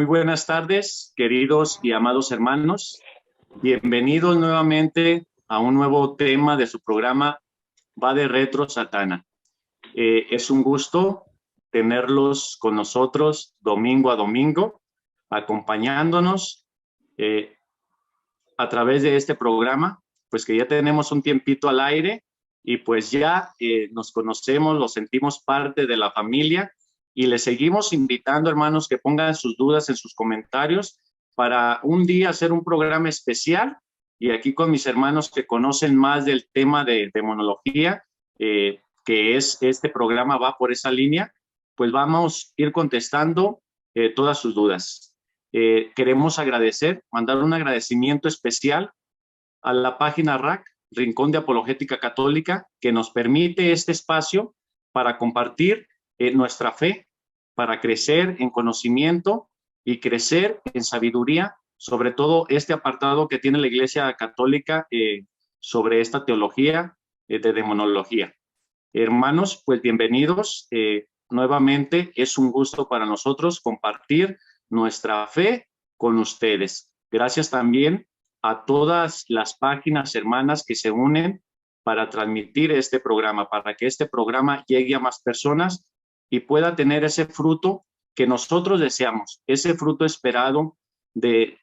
Muy buenas tardes, queridos y amados hermanos. Bienvenidos nuevamente a un nuevo tema de su programa Va de Retro Satana. Es un gusto tenerlos con nosotros domingo a domingo, acompañándonos a través de este programa, pues que ya tenemos un tiempito al aire y pues ya nos conocemos, lo sentimos parte de la familia. Y les seguimos invitando, hermanos, que pongan sus dudas en sus comentarios para un día hacer un programa especial. Y aquí con mis hermanos que conocen más del tema de demonología, que es este programa va por esa línea, pues vamos a ir contestando todas sus dudas. Queremos agradecer, mandar un agradecimiento especial a la página RAC, Rincón de Apologética Católica, que nos permite este espacio para compartir nuestra fe, para crecer en conocimiento y crecer en sabiduría, sobre todo este apartado que tiene la Iglesia Católica sobre esta teología de demonología. Hermanos, pues bienvenidos. Nuevamente es un gusto para nosotros compartir nuestra fe con ustedes. Gracias también a todas las páginas hermanas que se unen para transmitir este programa, para que este programa llegue a más personas y pueda tener ese fruto que nosotros deseamos, ese fruto esperado de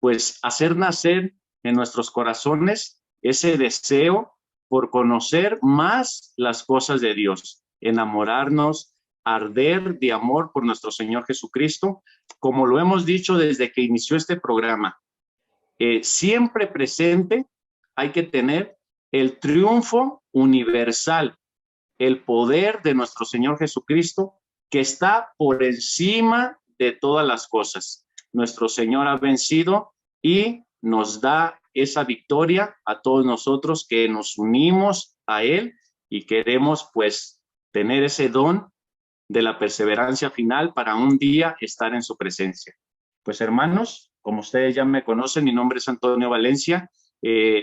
pues hacer nacer en nuestros corazones ese deseo por conocer más las cosas de Dios, enamorarnos, arder de amor por nuestro Señor Jesucristo, como lo hemos dicho desde que inició este programa. Siempre presente hay que tener el triunfo universal, el poder de nuestro Señor Jesucristo, que está por encima de todas las cosas. Nuestro Señor ha vencido y nos da esa victoria a todos nosotros que nos unimos a Él y queremos pues tener ese don de la perseverancia final para un día estar en su presencia. Pues hermanos, como ustedes ya me conocen, mi nombre es Antonio Valencia,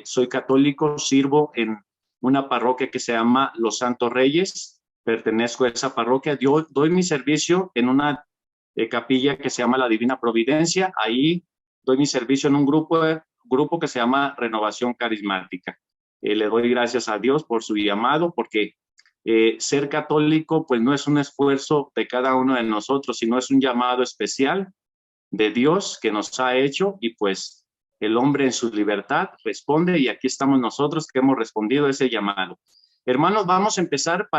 soy católico, sirvo en una parroquia que se llama Los Santos Reyes, pertenezco a esa parroquia, yo doy mi servicio en una capilla que se llama La Divina Providencia, ahí doy mi servicio en un grupo que se llama Renovación Carismática. Le doy gracias a Dios por su llamado, porque ser católico pues no es un esfuerzo de cada uno de nosotros, sino es un llamado especial de Dios que nos ha hecho y pues el hombre en su libertad responde y aquí estamos nosotros que hemos respondido a ese llamado. Hermanos, vamos a empezar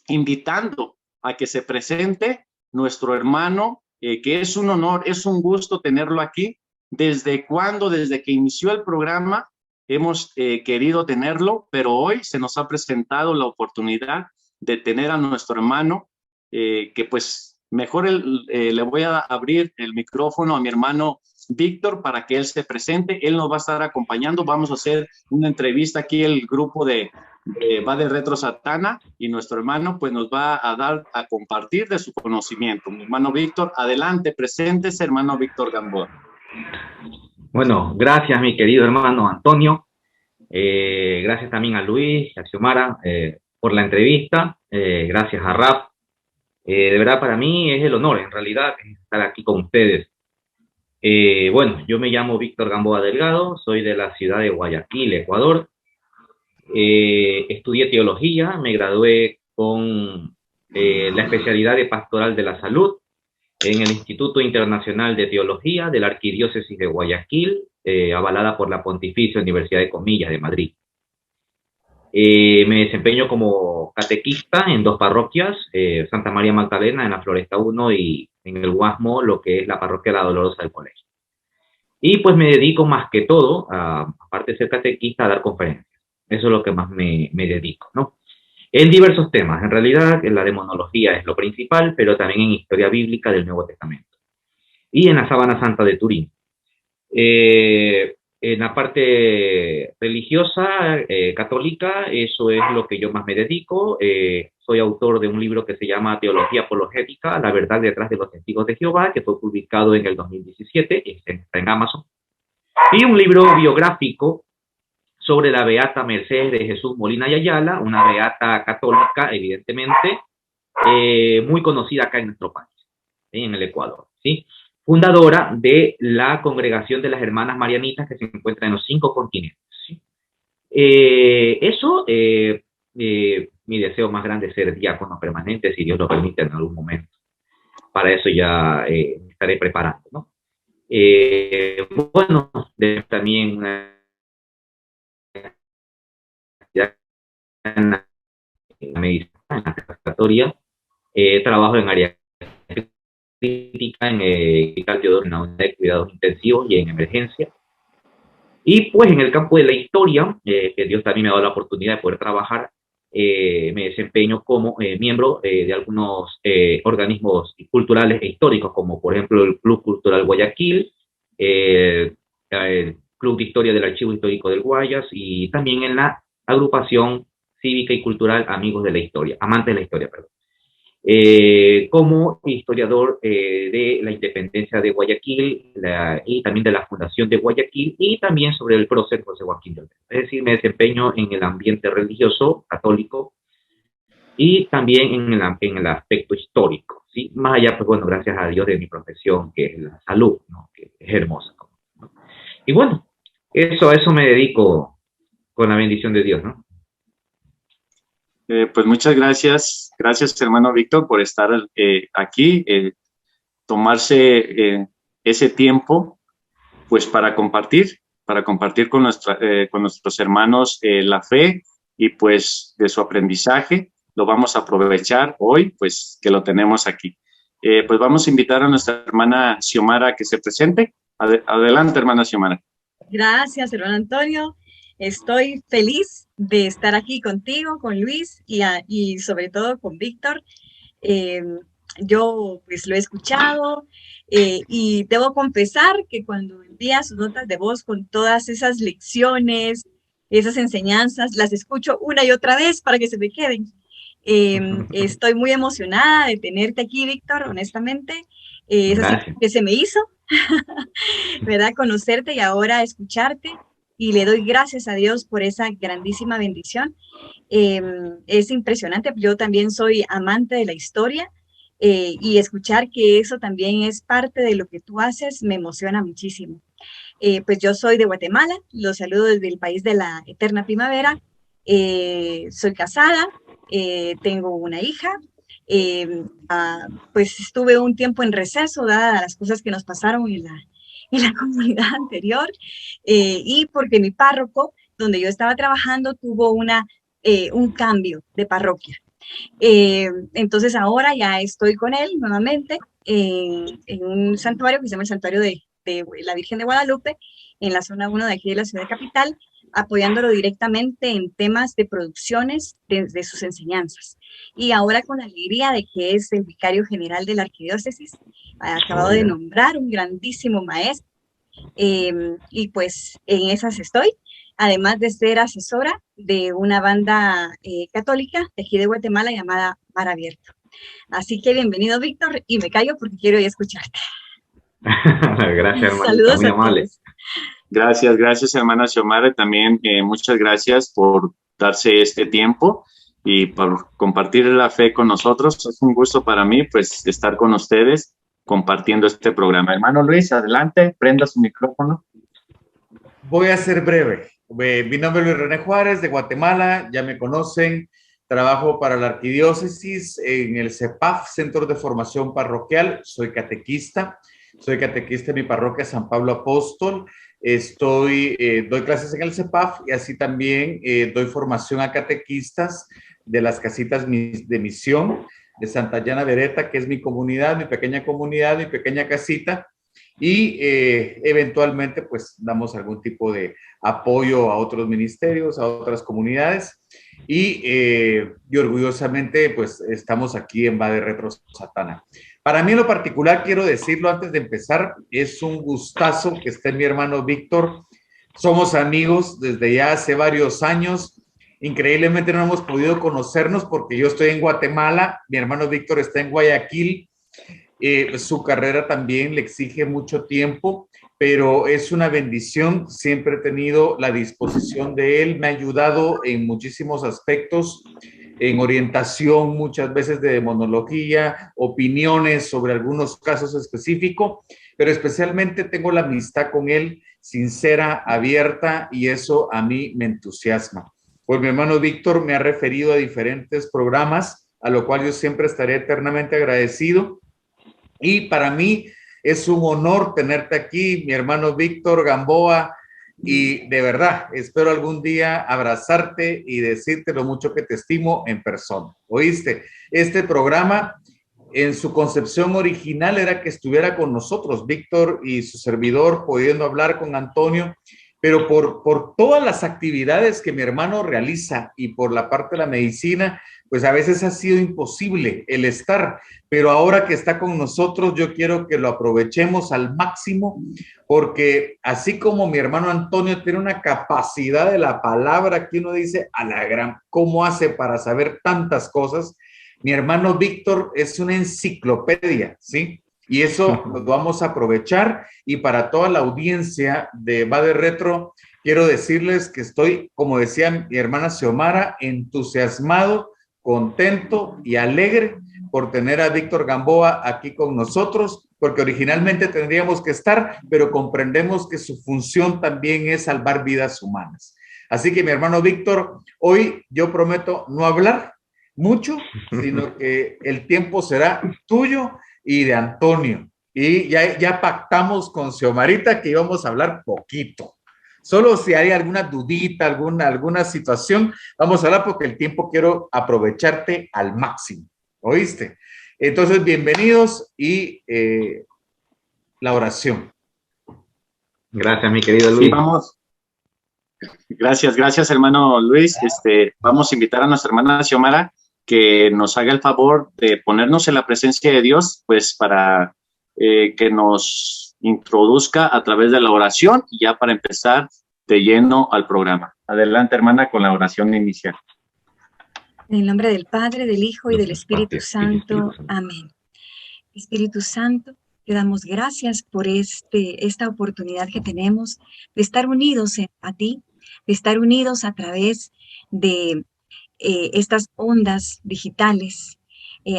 invitando a que se presente nuestro hermano, que es un honor, es un gusto tenerlo aquí. ¿Desde cuándo? Desde que inició el programa hemos querido tenerlo, pero hoy se nos ha presentado la oportunidad de tener a nuestro hermano, que pues mejor le voy a abrir el micrófono a mi hermano Víctor para que él se presente. Él nos va a estar acompañando. Vamos a hacer una entrevista aquí, el grupo va de Retro Satana, y nuestro hermano pues nos va a dar a compartir de su conocimiento. Mi hermano Víctor, adelante, preséntese, hermano Víctor Gamboa. Bueno, gracias mi querido hermano Antonio, gracias también a Luis y a Xiomara por la entrevista, gracias a Rap. De verdad para mí es el honor en realidad estar aquí con ustedes. Bueno, yo me llamo Víctor Gamboa Delgado, soy de la ciudad de Guayaquil, Ecuador. Estudié teología, me gradué con la especialidad de Pastoral de la Salud en el Instituto Internacional de Teología de la Arquidiócesis de Guayaquil, avalada por la Pontificia Universidad de Comillas de Madrid. Me desempeño como catequista en dos parroquias, Santa María Magdalena en la Floresta 1 y en el Guasmo, lo que es la parroquia La Dolorosa del Colegio. Y pues me dedico más que todo, aparte de ser catequista, a dar conferencias. Eso es lo que más me dedico, ¿no? En diversos temas. En realidad, la demonología es lo principal, pero también en historia bíblica del Nuevo Testamento. Y en la Sábana Santa de Turín. En la parte religiosa, católica, eso es lo que yo más me dedico. Soy autor de un libro que se llama Teología Apologética, la verdad detrás de los testigos de Jehová, que fue publicado en el 2017, está en Amazon. Y un libro biográfico sobre la beata Mercedes de Jesús Molina y Ayala, una beata católica, evidentemente, muy conocida acá en nuestro país. ¿sí? En el Ecuador, ¿sí? Fundadora de la Congregación de las Hermanas Marianitas que se encuentra en los 5 continentes, ¿sí? Mi deseo más grande es ser diácono permanente, si Dios lo permite en algún momento. Para eso ya me estaré preparando, ¿no? Bueno, también en la medicina, en la respiratoria, trabajo en área crítica, en una unidad de cuidados intensivos y en emergencia. Y pues en el campo de la historia, que Dios también me ha dado la oportunidad de poder trabajar, me desempeño como miembro de algunos organismos culturales e históricos, como por ejemplo el Club Cultural Guayaquil, el Club de Historia del Archivo Histórico del Guayas, y también en la agrupación cívica y cultural Amigos de la Historia, Amantes de la Historia, perdón. Como historiador de la independencia de Guayaquil y también de la fundación de Guayaquil, y también sobre el prócer José Joaquín de Olmedo. Es decir, me desempeño en el ambiente religioso católico y también en el aspecto histórico, ¿sí? Más allá, pues bueno, gracias a Dios, de mi profesión, que es la salud, ¿no? Que es hermosa, ¿no? Y bueno, a eso me dedico con la bendición de Dios, ¿no? Pues muchas gracias hermano Víctor por estar aquí, tomarse ese tiempo pues para compartir con nuestros hermanos la fe y pues de su aprendizaje. Lo vamos a aprovechar hoy, pues que lo tenemos aquí. Pues vamos a invitar a nuestra hermana Xiomara que se presente. Adelante, hermana Xiomara. Gracias, hermano Antonio. Estoy feliz de estar aquí contigo, con Luis y sobre todo con Víctor. Yo pues lo he escuchado y debo confesar que cuando envía sus notas de voz con todas esas lecciones, esas enseñanzas, las escucho una y otra vez para que se me queden. Estoy muy emocionada de tenerte aquí, Víctor, honestamente. Es así que se me hizo, ¿verdad? Conocerte y ahora escucharte. Y le doy gracias a Dios por esa grandísima bendición. Es impresionante, yo también soy amante de la historia y escuchar que eso también es parte de lo que tú haces me emociona muchísimo. Pues yo soy de Guatemala, los saludo desde el país de la eterna primavera, soy casada, tengo una hija, pues estuve un tiempo en receso, dadas las cosas que nos pasaron en la comunidad anterior, y porque mi párroco, donde yo estaba trabajando, tuvo un cambio de parroquia. Entonces ahora ya estoy con él nuevamente en un santuario que se llama el Santuario de la Virgen de Guadalupe, en la zona 1 de aquí de la ciudad capital, apoyándolo directamente en temas de producciones de sus enseñanzas. Y ahora con la alegría de que es el vicario general de la arquidiócesis, acabado de nombrar un grandísimo maestro, y pues en esas estoy, además de ser asesora de una banda católica de aquí de Guatemala llamada Mar Abierto. Así que bienvenido, Víctor, y me callo porque quiero ya escucharte. Gracias, hermanita, saludos muy a amable. todos. Gracias, hermana Xiomara. También muchas gracias por darse este tiempo y por compartir la fe con nosotros. Es un gusto para mí, pues, estar con ustedes compartiendo este programa. Hermano Luis, adelante, prenda su micrófono. Voy a ser breve. Mi nombre es Luis René Juárez, de Guatemala, ya me conocen. Trabajo para la arquidiócesis en el CEPAF, Centro de Formación Parroquial. Soy catequista en mi parroquia San Pablo Apóstol. Doy clases en el CEPAF y así también doy formación a catequistas de las casitas de misión de Santa Llana Vereta, que es mi comunidad, mi pequeña comunidad, mi pequeña casita. Y eventualmente pues damos algún tipo de apoyo a otros ministerios, a otras comunidades y orgullosamente pues estamos aquí en Va de Retro Satana. Para mí en lo particular, quiero decirlo antes de empezar, es un gustazo que esté mi hermano Víctor. Somos amigos desde ya hace varios años. Increíblemente no hemos podido conocernos porque yo estoy en Guatemala, mi hermano Víctor está en Guayaquil. Su carrera también le exige mucho tiempo, pero es una bendición. Siempre he tenido la disposición de él, me ha ayudado en muchísimos aspectos. en orientación muchas veces de demonología, opiniones sobre algunos casos específicos, pero especialmente tengo la amistad con él sincera, abierta, y eso a mí me entusiasma. Pues mi hermano Víctor me ha referido a diferentes programas, a lo cual yo siempre estaré eternamente agradecido. Y para mí es un honor tenerte aquí, mi hermano Víctor Gamboa, y de verdad espero algún día abrazarte y decirte lo mucho que te estimo en persona. ¿Oíste? Este programa en su concepción original era que estuviera con nosotros, Víctor y su servidor, pudiendo hablar con Antonio, pero por todas las actividades que mi hermano realiza y por la parte de la medicina, pues a veces ha sido imposible el estar, pero ahora que está con nosotros, yo quiero que lo aprovechemos al máximo, porque así como mi hermano Antonio tiene una capacidad de la palabra que uno dice, a la gran, ¿cómo hace para saber tantas cosas? Mi hermano Víctor es una enciclopedia, ¿sí? Y eso lo vamos a aprovechar. Y para toda la audiencia de Va de Retro, quiero decirles que estoy, como decía mi hermana Xiomara, entusiasmado, contento y alegre por tener a Víctor Gamboa aquí con nosotros, porque originalmente tendríamos que estar, pero comprendemos que su función también es salvar vidas humanas. Así que mi hermano Víctor, hoy yo prometo no hablar mucho, sino que el tiempo será tuyo y de Antonio. Y ya pactamos con Xiomarita que íbamos a hablar poquito. Solo si hay alguna dudita, alguna situación, vamos a hablar porque el tiempo quiero aprovecharte al máximo. ¿Oíste? Entonces, bienvenidos y la oración. Gracias, mi querido Luis. Sí, vamos. Gracias, hermano Luis. Vamos a invitar a nuestra hermana Xiomara que nos haga el favor de ponernos en la presencia de Dios, pues para que nos introduzca a través de la oración, y ya para empezar de lleno al programa. Adelante, hermana, con la oración inicial. En el nombre del Padre, del Hijo y del Espíritu Santo. Amén. Espíritu Santo, te damos gracias por esta oportunidad que tenemos de estar unidos a ti, de estar unidos a través de estas ondas digitales,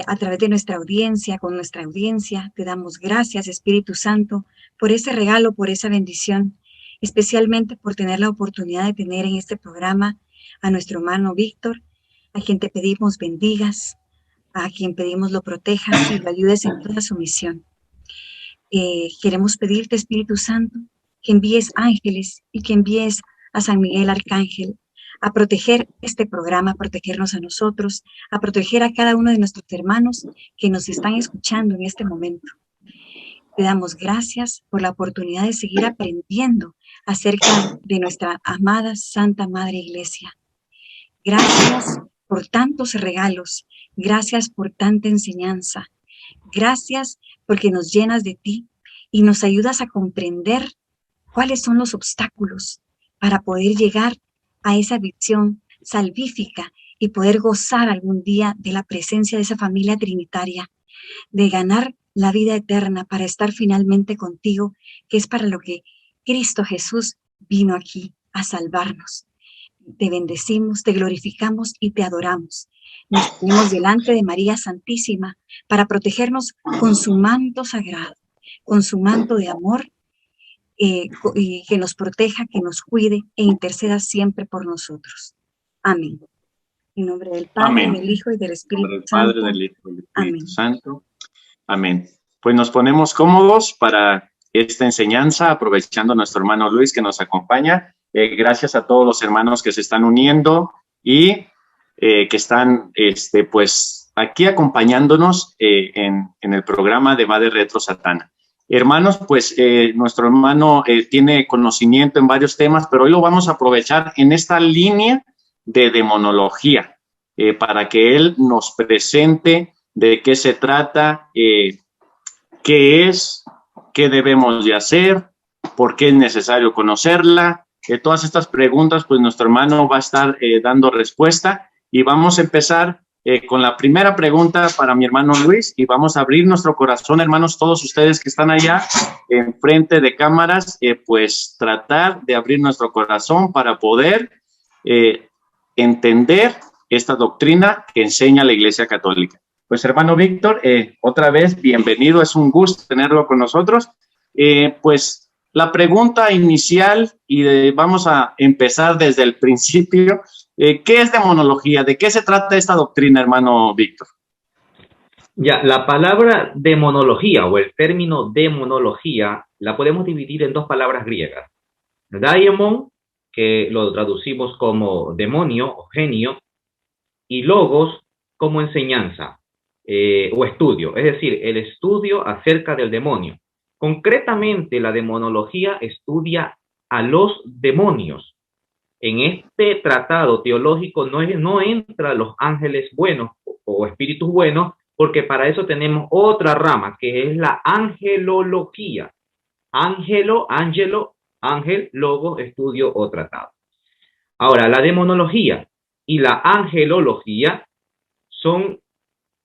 a través de nuestra audiencia, con nuestra audiencia. Te damos gracias, Espíritu Santo, por ese regalo, por esa bendición, especialmente por tener la oportunidad de tener en este programa a nuestro hermano Víctor, a quien te pedimos bendigas, a quien pedimos lo protejas y lo ayudes en toda su misión. Queremos pedirte, Espíritu Santo, que envíes ángeles y que envíes a San Miguel Arcángel a proteger este programa, a protegernos a nosotros, a proteger a cada uno de nuestros hermanos que nos están escuchando en este momento. Te damos gracias por la oportunidad de seguir aprendiendo acerca de nuestra amada Santa Madre Iglesia. Gracias por tantos regalos, gracias por tanta enseñanza, gracias porque nos llenas de ti y nos ayudas a comprender cuáles son los obstáculos para poder llegar a esa visión salvífica y poder gozar algún día de la presencia de esa familia trinitaria, de ganar la vida eterna para estar finalmente contigo, que es para lo que Cristo Jesús vino aquí a salvarnos. Te bendecimos, te glorificamos y te adoramos. Nos ponemos delante de María Santísima para protegernos con su manto sagrado, con su manto de amor, y que nos proteja, que nos cuide e interceda siempre por nosotros. Amén. En nombre del Padre, Amén. del Hijo y del Espíritu Del Santo. Padre, del Hijo y del Espíritu Amén. Santo. Amén. Pues nos ponemos cómodos para esta enseñanza, aprovechando a nuestro hermano Luis que nos acompaña. Gracias a todos los hermanos que se están uniendo y que están pues aquí acompañándonos en el programa de Va de Retro Satana. Hermanos, pues nuestro hermano tiene conocimiento en varios temas, pero hoy lo vamos a aprovechar en esta línea de demonología para que él nos presente de qué se trata, qué es, qué debemos de hacer, por qué es necesario conocerla. Todas estas preguntas, pues nuestro hermano va a estar dando respuesta, y vamos a empezar con la primera pregunta para mi hermano Luis, y vamos a abrir nuestro corazón, hermanos, todos ustedes que están allá enfrente de cámaras, pues tratar de abrir nuestro corazón para poder entender esta doctrina que enseña la Iglesia Católica. Pues hermano Víctor, otra vez bienvenido, es un gusto tenerlo con nosotros. Pues la pregunta inicial, y vamos a empezar desde el principio, ¿qué es demonología? ¿De qué se trata esta doctrina, hermano Víctor? Ya, la palabra demonología o el término demonología la podemos dividir en dos palabras griegas. Daimon, que lo traducimos como demonio o genio, y logos como enseñanza o estudio, es decir, el estudio acerca del demonio. Concretamente, la demonología estudia a los demonios. En este tratado teológico no entra los ángeles buenos o espíritus buenos, porque para eso tenemos otra rama, que es la angelología. Ángel, logo, estudio o tratado. Ahora, la demonología y la angelología son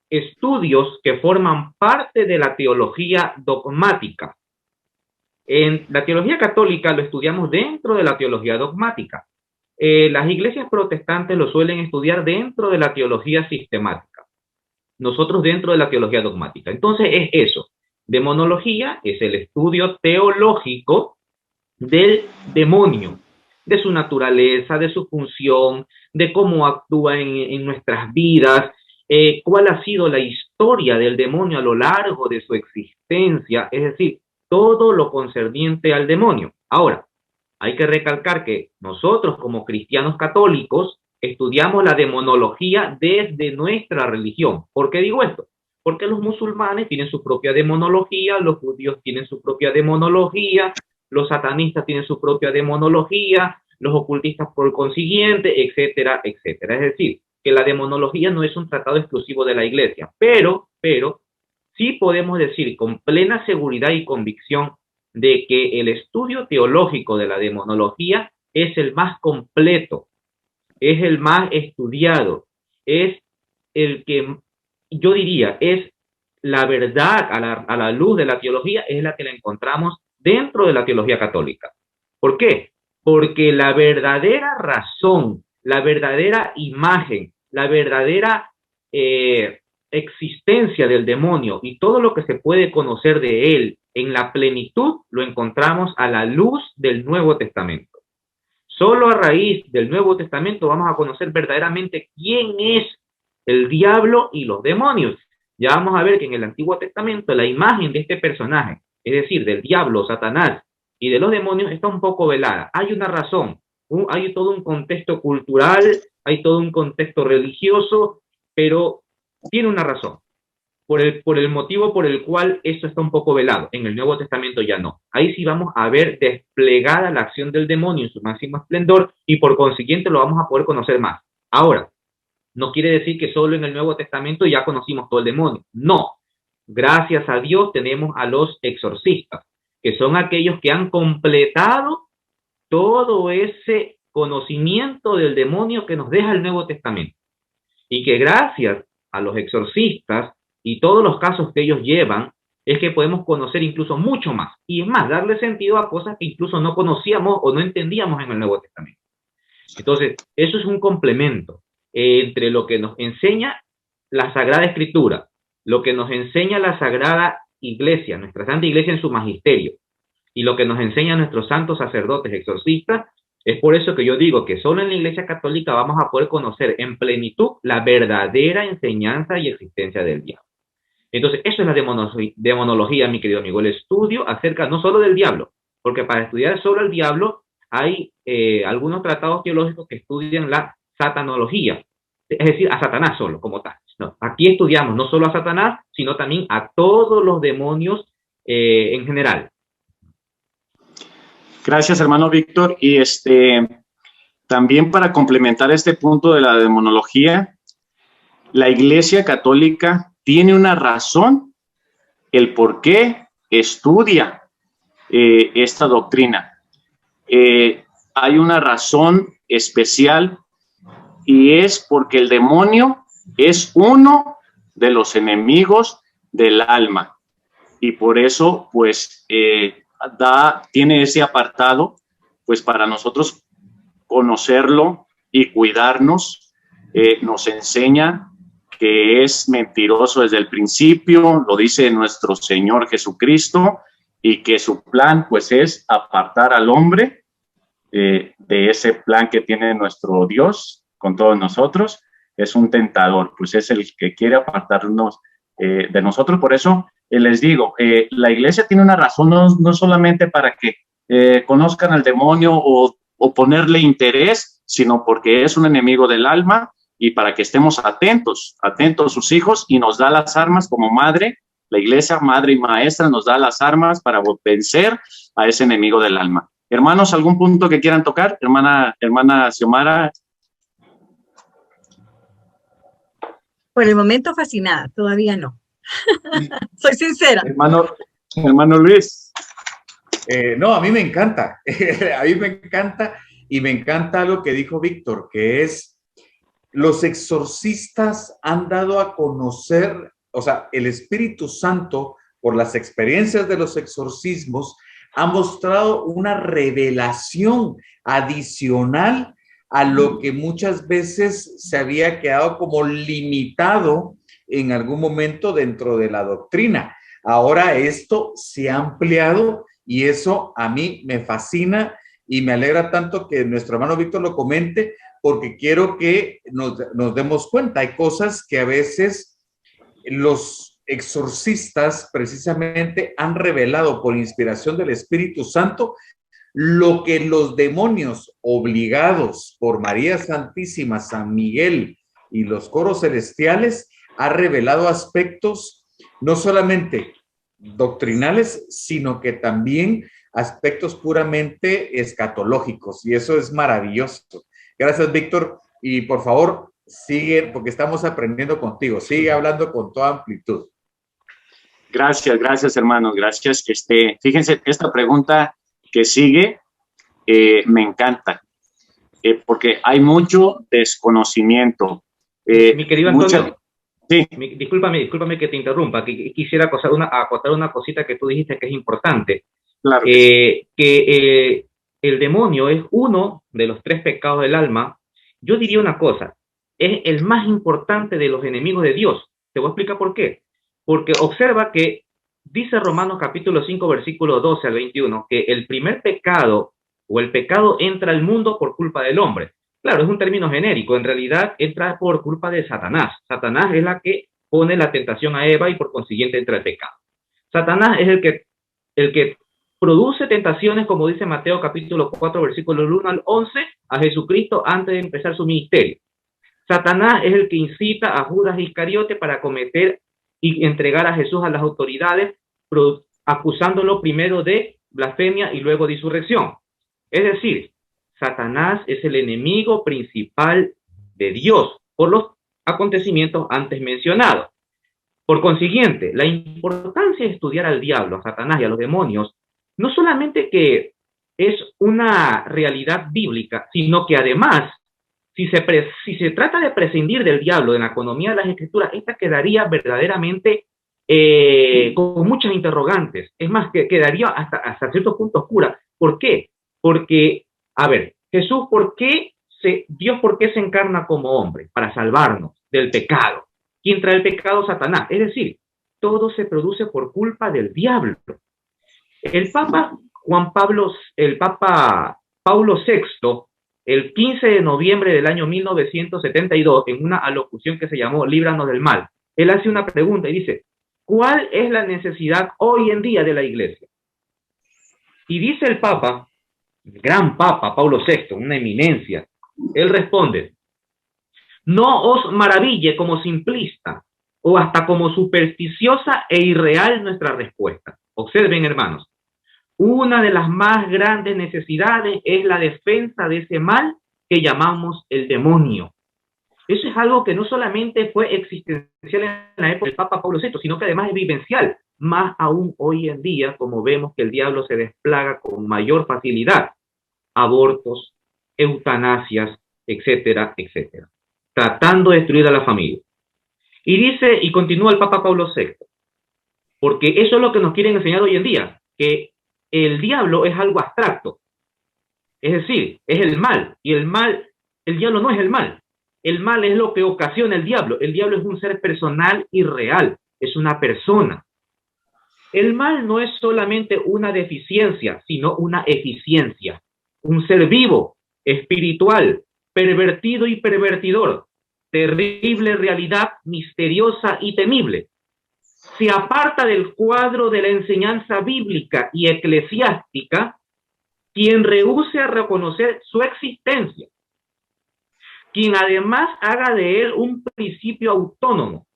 estudios que forman parte de la teología dogmática. En la teología católica lo estudiamos dentro de la teología dogmática. Las iglesias protestantes lo suelen estudiar dentro de la teología sistemática. Nosotros dentro de la teología dogmática. Entonces es eso. Demonología es el estudio teológico del demonio, de su naturaleza, de su función, de cómo actúa en nuestras vidas, cuál ha sido la historia del demonio a lo largo de su existencia, es decir, todo lo concerniente al demonio. Ahora, hay que recalcar que nosotros como cristianos católicos estudiamos la demonología desde nuestra religión. ¿Por qué digo esto? Porque los musulmanes tienen su propia demonología, los judíos tienen su propia demonología, los satanistas tienen su propia demonología, los ocultistas por consiguiente, etcétera, etcétera. Es decir, que la demonología no es un tratado exclusivo de la Iglesia, pero sí podemos decir con plena seguridad y convicción de que el estudio teológico de la demonología es el más completo, es el más estudiado, es el que yo diría es la verdad a la luz de la teología, es la que la encontramos dentro de la teología católica. ¿Por qué? Porque la verdadera razón, la verdadera imagen, la verdadera existencia del demonio y todo lo que se puede conocer de él en la plenitud lo encontramos a la luz del Nuevo Testamento. Solo a raíz del Nuevo Testamento vamos a conocer verdaderamente quién es el diablo y los demonios. Ya vamos a ver que en el Antiguo Testamento la imagen de este personaje, es decir, del diablo, Satanás y de los demonios, está un poco velada. Hay una razón, hay todo un contexto cultural, hay todo un contexto religioso, pero tiene una razón. Por el motivo por el cual esto está un poco velado. En el Nuevo Testamento ya no. Ahí sí vamos a ver desplegada la acción del demonio en su máximo esplendor y por consiguiente lo vamos a poder conocer más. Ahora, no quiere decir que solo en el Nuevo Testamento ya conocimos todo el demonio. No. Gracias a Dios tenemos a los exorcistas, que son aquellos que han completado todo ese conocimiento del demonio que nos deja el Nuevo Testamento. Y que gracias a los exorcistas y todos los casos que ellos llevan, es que podemos conocer incluso mucho más. Y es más, darle sentido a cosas que incluso no conocíamos o no entendíamos en el Nuevo Testamento. Entonces, eso es un complemento entre lo que nos enseña la Sagrada Escritura, lo que nos enseña la Sagrada Iglesia, nuestra Santa Iglesia en su magisterio, y lo que nos enseñan nuestros santos sacerdotes exorcistas. Es por eso que yo digo que solo en la Iglesia Católica vamos a poder conocer en plenitud la verdadera enseñanza y existencia del diablo. Entonces, eso es la demonología, mi querido amigo, el estudio acerca no solo del diablo, porque para estudiar solo el diablo hay algunos tratados teológicos que estudian la satanología, es decir, a Satanás solo, como tal. No, aquí estudiamos no solo a Satanás, sino también a todos los demonios en general. Gracias, hermano Víctor. Y también para complementar este punto de la demonología, la Iglesia Católica tiene una razón el por qué estudia esta doctrina. Hay una razón especial y es porque el demonio es uno de los enemigos del alma y por eso pues tiene ese apartado pues para nosotros conocerlo y cuidarnos nos enseña que es mentiroso desde el principio, lo dice nuestro Señor Jesucristo, y que su plan pues es apartar al hombre de ese plan que tiene nuestro Dios con todos nosotros. Es un tentador, pues es el que quiere apartarnos de nosotros. Por eso les digo, la iglesia tiene una razón, no solamente para que conozcan al demonio o ponerle interés, sino porque es un enemigo del alma, y para que estemos atentos sus hijos, y nos da las armas como madre. La iglesia, madre y maestra, nos da las armas para vencer a ese enemigo del alma. Hermanos, ¿algún punto que quieran tocar? Hermana Xiomara. Por el momento fascinada, todavía no. Soy sincera. Hermano Luis. No, a mí me encanta. A mí me encanta, y me encanta lo que dijo Víctor, que es: los exorcistas han dado a conocer, o sea, el Espíritu Santo, por las experiencias de los exorcismos, ha mostrado una revelación adicional a lo que muchas veces se había quedado como limitado en algún momento dentro de la doctrina. Ahora esto se ha ampliado, y eso a mí me fascina, y me alegra tanto que nuestro hermano Víctor lo comente, porque quiero que nos demos cuenta. Hay cosas que a veces los exorcistas precisamente han revelado por inspiración del Espíritu Santo, lo que los demonios, obligados por María Santísima, San Miguel y los coros celestiales, ha revelado aspectos no solamente doctrinales, sino que también aspectos puramente escatológicos, y eso es maravilloso. Gracias, Víctor, y por favor, sigue, porque estamos aprendiendo contigo. Sigue hablando con toda amplitud. Gracias, hermanos. Gracias. Fíjense, esta pregunta que sigue me encanta, porque hay mucho desconocimiento. Mi querido Antonio, sí. Discúlpame que te interrumpa, que quisiera acotar una cosita que tú dijiste que es importante. Claro. Que el demonio es uno de los 3 pecados del alma. Yo diría una cosa: es el más importante de los enemigos de Dios. Te voy a explicar por qué. Porque observa que dice Romanos capítulo 5, versículo 12 al 21, que el primer pecado o el pecado entra al mundo por culpa del hombre. Claro, es un término genérico. En realidad entra por culpa de Satanás. Satanás es la que pone la tentación a Eva, y por consiguiente entra el pecado. Satanás es el que produce tentaciones, como dice Mateo capítulo 4, versículos 1 al 11, a Jesucristo antes de empezar su ministerio. Satanás es el que incita a Judas Iscariote para cometer y entregar a Jesús a las autoridades, acusándolo primero de blasfemia y luego de insurrección. Es decir, Satanás es el enemigo principal de Dios por los acontecimientos antes mencionados. Por consiguiente, la importancia de estudiar al diablo, a Satanás y a los demonios, no solamente que es una realidad bíblica, sino que además, si se trata de prescindir del diablo en la economía de las escrituras, esta quedaría verdaderamente con muchas interrogantes. Es más, que quedaría hasta cierto punto oscura. ¿Por qué? Porque, a ver, Jesús, Dios, ¿por qué se encarna como hombre? Para salvarnos del pecado. ¿Quién trae el pecado? Satanás. Es decir, todo se produce por culpa del diablo. El Papa Paulo VI, el 15 de noviembre del año 1972, en una alocución que se llamó Líbranos del mal, él hace una pregunta y dice: ¿cuál es la necesidad hoy en día de la iglesia? Y dice el Papa, el gran Papa Paulo VI, una eminencia, él responde: no os maraville como simplista o hasta como supersticiosa e irreal nuestra respuesta. Observen, hermanos, una de las más grandes necesidades es la defensa de ese mal que llamamos el demonio. Eso es algo que no solamente fue existencial en la época del Papa Pablo VI, sino que además es vivencial, más aún hoy en día, como vemos que el diablo se desplaga con mayor facilidad. Abortos, eutanasias, etcétera, etcétera, tratando de destruir a la familia. Y dice, y continúa el Papa Pablo VI, porque eso es lo que nos quieren enseñar hoy en día, que el diablo es algo abstracto, es decir, es el mal, y el diablo no es el mal. El mal es lo que ocasiona el diablo. El diablo es un ser personal y real, es una persona. El mal no es solamente una deficiencia, sino una eficiencia. Un ser vivo, espiritual, pervertido y pervertidor. Terrible realidad, misteriosa y temible. Se aparta del cuadro de la enseñanza bíblica y eclesiástica quien rehúse a reconocer su existencia. Quien además haga de él un principio autónomo,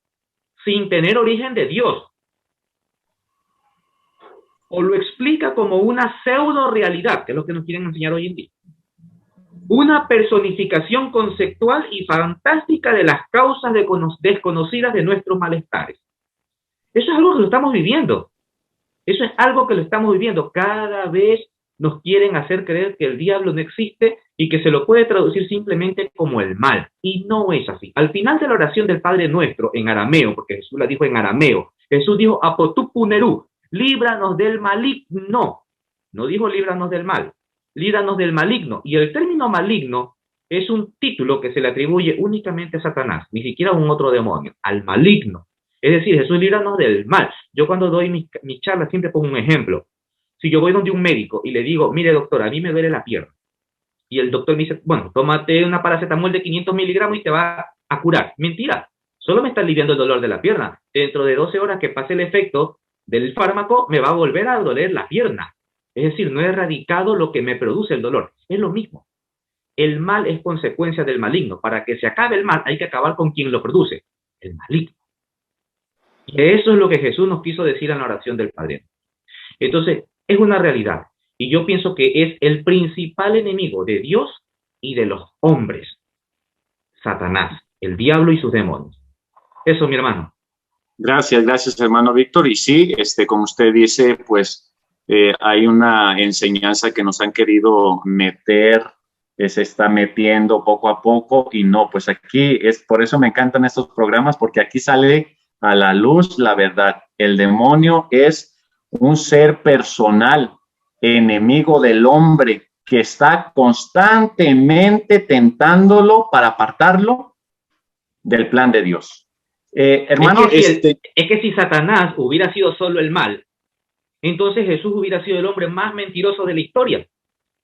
sin tener origen de Dios, o lo explica como una pseudo realidad, que es lo que nos quieren enseñar hoy en día. Una personificación conceptual y fantástica de las causas desconocidas de nuestros malestares. Eso es algo que lo estamos viviendo. Eso es algo que lo estamos viviendo. Cada vez nos quieren hacer creer que el diablo no existe y que se lo puede traducir simplemente como el mal. Y no es así. Al final de la oración del Padre Nuestro, en arameo, porque Jesús la dijo en arameo, Jesús dijo, apotupunerú, líbranos del maligno. No dijo líbranos del mal, líbranos del maligno. Y el término maligno es un título que se le atribuye únicamente a Satanás, ni siquiera a un otro demonio, al maligno. Es decir, Jesús, líbranos del mal. Yo cuando doy mi charla siempre pongo un ejemplo. Si yo voy donde un médico y le digo, mire doctor, a mí me duele la pierna. Y el doctor me dice, bueno, tómate una paracetamol de 500 miligramos y te va a curar. Mentira, solo me está aliviando el dolor de la pierna. Dentro de 12 horas que pase el efecto del fármaco, me va a volver a doler la pierna. Es decir, no he erradicado lo que me produce el dolor. Es lo mismo. El mal es consecuencia del maligno. Para que se acabe el mal, hay que acabar con quien lo produce, el maligno. Y eso es lo que Jesús nos quiso decir en la oración del Padre. Entonces, es una realidad. Y yo pienso que es el principal enemigo de Dios y de los hombres. Satanás, el diablo y sus demonios. Eso, mi hermano. Gracias, hermano Víctor. Y sí, como usted dice, pues hay una enseñanza que nos han querido meter, se está metiendo poco a poco y no, pues aquí por eso me encantan estos programas, porque aquí sale a la luz la verdad. El demonio es un ser personal, enemigo del hombre, que está constantemente tentándolo para apartarlo del plan de Dios. Hermano, es que si Satanás hubiera sido solo el mal, entonces Jesús hubiera sido el hombre más mentiroso de la historia.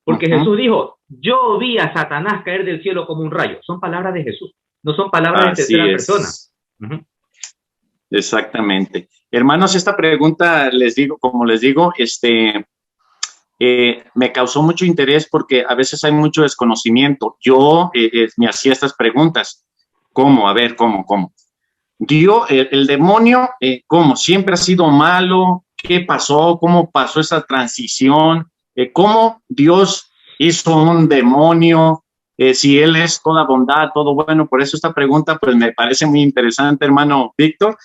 Porque Jesús dijo, yo vi a Satanás caer del cielo como un rayo. Son palabras de Jesús, no son palabras de tercera persona. Exactamente. Hermanos, esta pregunta, como les digo, me causó mucho interés porque a veces hay mucho desconocimiento. Yo me hacía estas preguntas. ¿Cómo? A ver, ¿cómo? Dios, el demonio, ¿cómo? ¿Siempre ha sido malo? ¿Qué pasó? ¿Cómo pasó esa transición? ¿Cómo Dios hizo un demonio? Si Él es toda bondad, todo bueno. Por eso esta pregunta pues me parece muy interesante, hermano Víctor.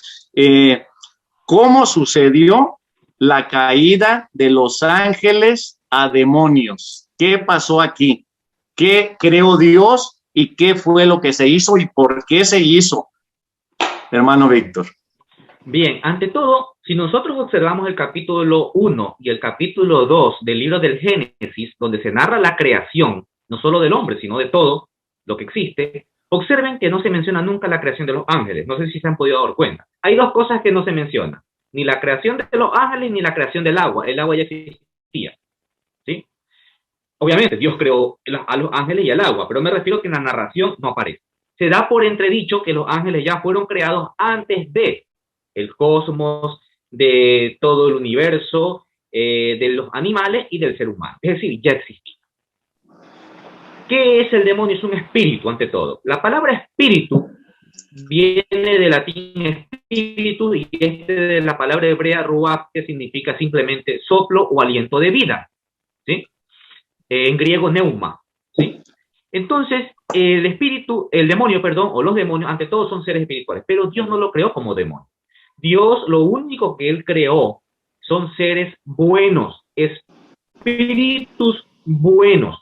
¿Cómo sucedió la caída de los ángeles a demonios? ¿Qué pasó aquí? ¿Qué creó Dios y qué fue lo que se hizo y por qué se hizo? Hermano Víctor. Bien, ante todo, si nosotros observamos el capítulo 1 y el capítulo 2 del libro del Génesis, donde se narra la creación, no solo del hombre, sino de todo lo que existe, observen que no se menciona nunca la creación de los ángeles. No sé si se han podido dar cuenta. Hay dos cosas que no se mencionan. Ni la creación de los ángeles, ni la creación del agua. El agua ya existía. ¿Sí? Obviamente, Dios creó a los ángeles y al agua, pero me refiero que en la narración no aparece. Se da por entredicho que los ángeles ya fueron creados antes de el cosmos, de todo el universo, de los animales y del ser humano. Es decir, ya existía. ¿Qué es el demonio? Es un espíritu, ante todo. La palabra espíritu viene del latín espíritu y de la palabra hebrea ruach, que significa simplemente soplo o aliento de vida. ¿Sí? En griego neuma. ¿Sí? Entonces, el demonio, o los demonios, ante todo son seres espirituales, pero Dios no lo creó como demonio. Dios, lo único que Él creó son seres buenos, espíritus buenos.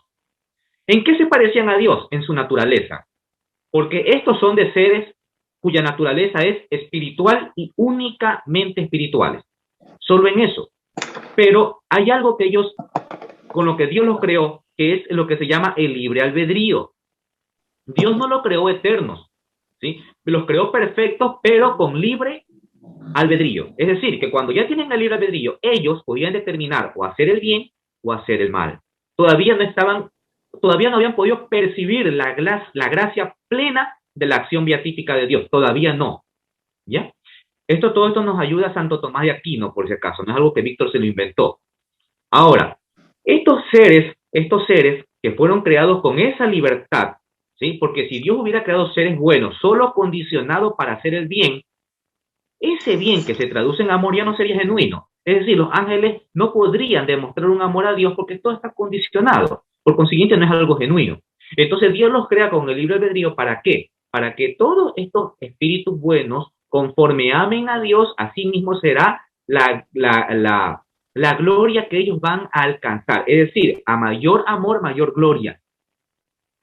¿En qué se parecían a Dios? En su naturaleza. Porque estos son de seres cuya naturaleza es espiritual y únicamente espirituales. Solo en eso. Pero hay algo que con lo que Dios los creó, que es lo que se llama el libre albedrío. Dios no los creó eternos, ¿sí? Los creó perfectos, pero con libre albedrío. Es decir, que cuando ya tienen el libre albedrío, ellos podían determinar o hacer el bien o hacer el mal. Todavía no habían podido percibir la gracia plena de la acción beatífica de Dios. Todavía no. ¿Ya? Todo esto nos ayuda a Santo Tomás de Aquino, por si acaso. No es algo que Víctor se lo inventó. Ahora, estos seres que fueron creados con esa libertad, ¿sí? Porque si Dios hubiera creado seres buenos, solo condicionados para hacer el bien, ese bien que se traduce en amor ya no sería genuino. Es decir, los ángeles no podrían demostrar un amor a Dios porque todo está condicionado. Por consiguiente, no es algo genuino. Entonces, Dios los crea con el libre albedrío. ¿Para qué? Para que todos estos espíritus buenos, conforme amen a Dios, así mismo será la gloria que ellos van a alcanzar. Es decir, a mayor amor, mayor gloria.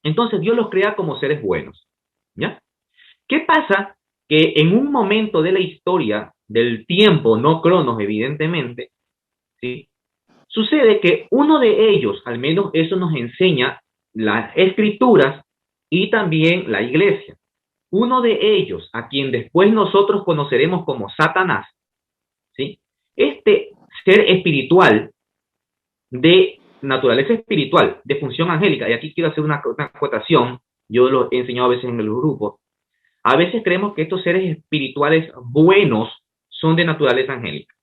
Entonces, Dios los crea como seres buenos. ¿Ya? ¿Qué pasa? Que en un momento de la historia, del tiempo, no Cronos, evidentemente, ¿sí? Sucede que uno de ellos, al menos eso nos enseña las escrituras y también la iglesia. Uno de ellos, a quien después nosotros conoceremos como Satanás, ¿sí? Este ser espiritual, de naturaleza espiritual, de función angélica, y aquí quiero hacer una acotación, yo lo he enseñado a veces en el grupo. A veces creemos que estos seres espirituales buenos son de naturaleza angélica.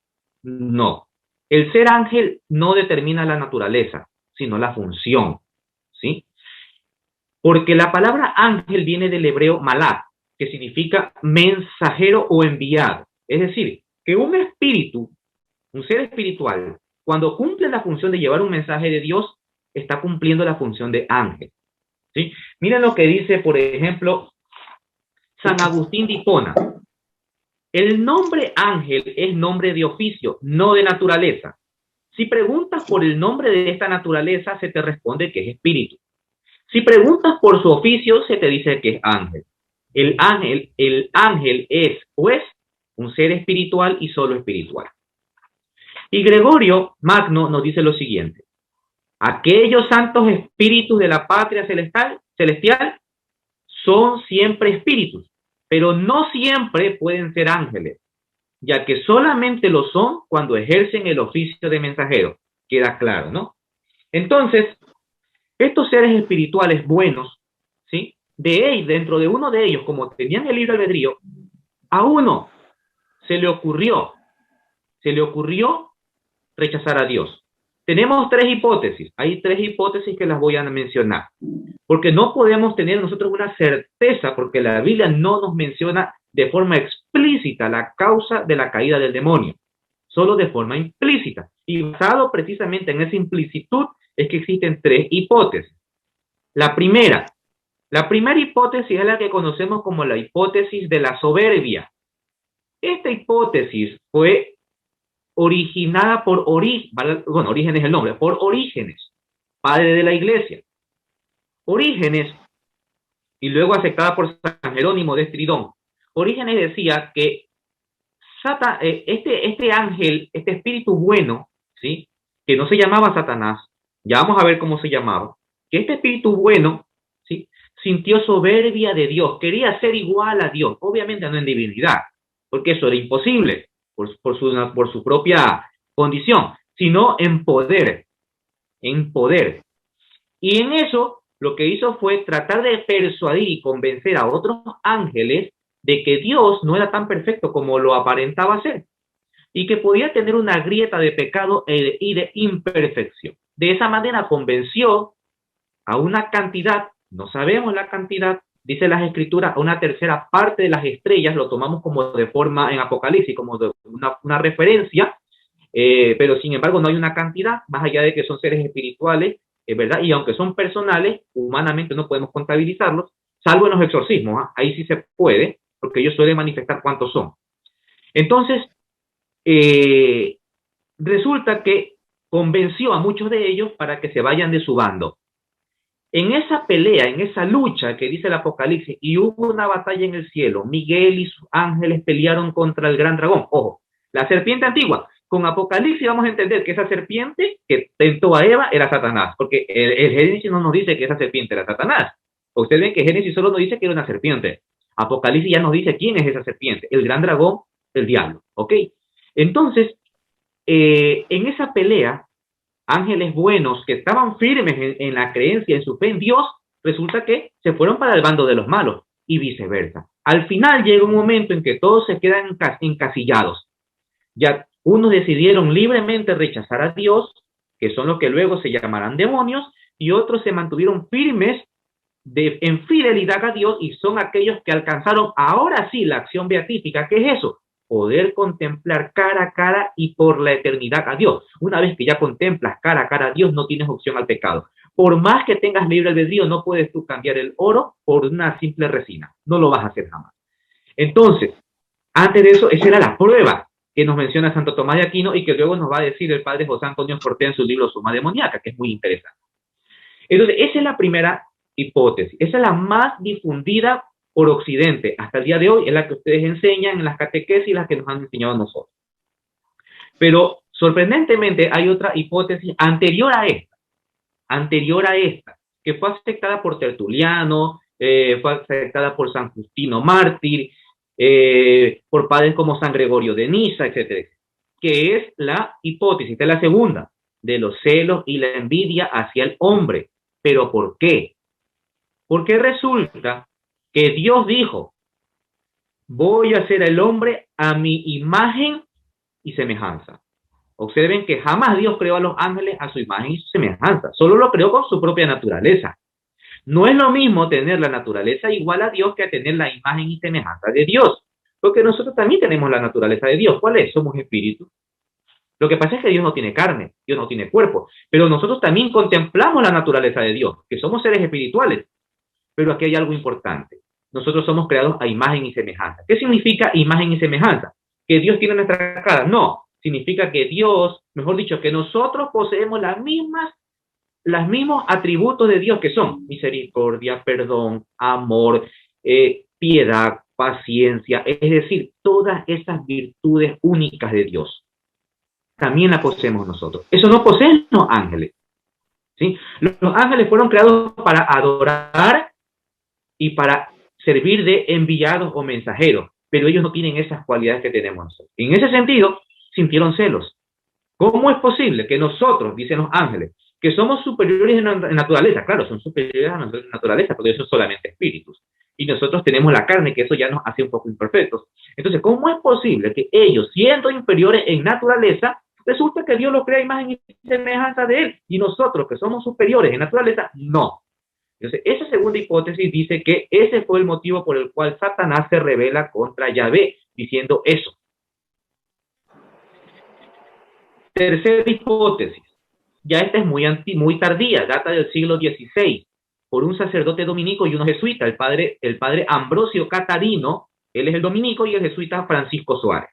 No. El ser ángel no determina la naturaleza, sino la función, ¿sí? Porque la palabra ángel viene del hebreo malak, que significa mensajero o enviado. Es decir, que un espíritu, un ser espiritual, cuando cumple la función de llevar un mensaje de Dios, está cumpliendo la función de ángel, ¿sí? Miren lo que dice, por ejemplo, San Agustín de Hipona. El nombre ángel es nombre de oficio, no de naturaleza. Si preguntas por el nombre de esta naturaleza, se te responde que es espíritu. Si preguntas por su oficio, se te dice que es ángel. El ángel es, pues, un ser espiritual y solo espiritual. Y Gregorio Magno nos dice lo siguiente. Aquellos santos espíritus de la patria celestial son siempre espíritus, pero no siempre pueden ser ángeles, ya que solamente lo son cuando ejercen el oficio de mensajero. Queda claro, ¿no? Entonces, estos seres espirituales buenos, ¿sí? Dentro de uno de ellos, como tenían el libre albedrío, a uno se le ocurrió rechazar a Dios. Tenemos tres hipótesis. Hay tres hipótesis que las voy a mencionar. Porque no podemos tener nosotros una certeza, porque la Biblia no nos menciona de forma explícita la causa de la caída del demonio. Solo de forma implícita. Y basado precisamente en esa implicitud es que existen tres hipótesis. La primera hipótesis es la que conocemos como la hipótesis de la soberbia. Esta hipótesis fue originada por Orígenes es el nombre, por Orígenes, padre de la iglesia. Orígenes, y luego aceptada por San Jerónimo de Estridón. Orígenes decía que este ángel, este espíritu bueno, ¿sí? Que no se llamaba Satanás, ya vamos a ver cómo se llamaba, que este espíritu bueno, ¿sí? Sintió soberbia de Dios, quería ser igual a Dios, obviamente no en divinidad, porque eso era imposible por su propia condición, sino en poder. Y en eso lo que hizo fue tratar de persuadir y convencer a otros ángeles de que Dios no era tan perfecto como lo aparentaba ser y que podía tener una grieta de pecado y de imperfección. De esa manera convenció a una cantidad, no sabemos la cantidad, dice las escrituras, a una tercera parte de las estrellas, lo tomamos como de forma en Apocalipsis, como de una referencia, pero sin embargo no hay una cantidad, más allá de que son seres espirituales, ¿verdad? Y aunque son personales, humanamente no podemos contabilizarlos, salvo en los exorcismos, ¿eh? Ahí sí se puede, porque ellos suelen manifestar cuántos son. Entonces, resulta que convenció a muchos de ellos para que se vayan de su bando. En esa pelea, en esa lucha que dice el Apocalipsis, y hubo una batalla en el cielo, Miguel y sus ángeles pelearon contra el gran dragón. Ojo, la serpiente antigua. Con Apocalipsis vamos a entender que esa serpiente que tentó a Eva era Satanás, porque el Génesis no nos dice que esa serpiente era Satanás, Ustedes ven que Génesis solo nos dice que era una serpiente. Apocalipsis ya nos dice quién es esa serpiente, el gran dragón, el diablo, ¿ok? Entonces, en esa pelea, ángeles buenos que estaban firmes en la creencia, en su fe en Dios, resulta que se fueron para el bando de los malos y viceversa. Al final llega un momento en que todos se quedan encasillados. Ya unos decidieron libremente rechazar a Dios, que son los que luego se llamarán demonios, y otros se mantuvieron firmes en fidelidad a Dios y son aquellos que alcanzaron ahora sí la acción beatífica. ¿Qué es eso? Poder contemplar cara a cara y por la eternidad a Dios. Una vez que ya contemplas cara a cara a Dios, no tienes opción al pecado. Por más que tengas libre albedrío, no puedes tú cambiar el oro por una simple resina. No lo vas a hacer jamás. Entonces, antes de eso, esa era la prueba que nos menciona Santo Tomás de Aquino y que luego nos va a decir el padre José Antonio Fortea en su libro Suma Demoníaca, que es muy interesante. Entonces, esa es la primera hipótesis. Esa es la más difundida por Occidente hasta el día de hoy, es la que ustedes enseñan en las catequesis y las que nos han enseñado a nosotros. Pero sorprendentemente hay otra hipótesis anterior a esta, que fue aceptada por Tertuliano, fue aceptada por San Justino Mártir, por padres como San Gregorio de Niza, etcétera, que es la hipótesis, esta es la segunda, de los celos y la envidia hacia el hombre. ¿Pero por qué? Porque resulta que Dios dijo, voy a hacer al hombre a mi imagen y semejanza. Observen que jamás Dios creó a los ángeles a su imagen y su semejanza, solo lo creó con su propia naturaleza. No es lo mismo tener la naturaleza igual a Dios que a tener la imagen y semejanza de Dios, porque nosotros también tenemos la naturaleza de Dios. ¿Cuál es? Somos espíritus. Lo que pasa es que Dios no tiene carne, Dios no tiene cuerpo, pero nosotros también contemplamos la naturaleza de Dios, que somos seres espirituales. Pero aquí hay algo importante. Nosotros somos creados a imagen y semejanza. ¿Qué significa imagen y semejanza? ¿Que Dios tiene nuestra cara? No. Significa que Dios, mejor dicho, que nosotros poseemos los mismos atributos de Dios, que son misericordia, perdón, amor, piedad, paciencia, es decir, todas esas virtudes únicas de Dios. También la poseemos nosotros. Eso no poseen los ángeles. ¿Sí? Los ángeles fueron creados para adorar y para servir de enviados o mensajeros, pero ellos no tienen esas cualidades que tenemos nosotros. En ese sentido, sintieron celos. ¿Cómo es posible que nosotros, dicen los ángeles, que somos superiores en naturaleza? Claro, son superiores a nuestra naturaleza, porque ellos son solamente espíritus. Y nosotros tenemos la carne, que eso ya nos hace un poco imperfectos. Entonces, ¿cómo es posible que ellos, siendo inferiores en naturaleza, resulta que Dios los crea a imagen y semejanza de Él, y nosotros, que somos superiores en naturaleza, no? Entonces, esa segunda hipótesis dice que ese fue el motivo por el cual Satanás se rebela contra Yahvé, diciendo eso. Tercera hipótesis, ya esta es muy tardía, data del siglo XVI, por un sacerdote dominico y uno jesuita, el padre Ambrosio Catarino, él es el dominico, y el jesuita Francisco Suárez.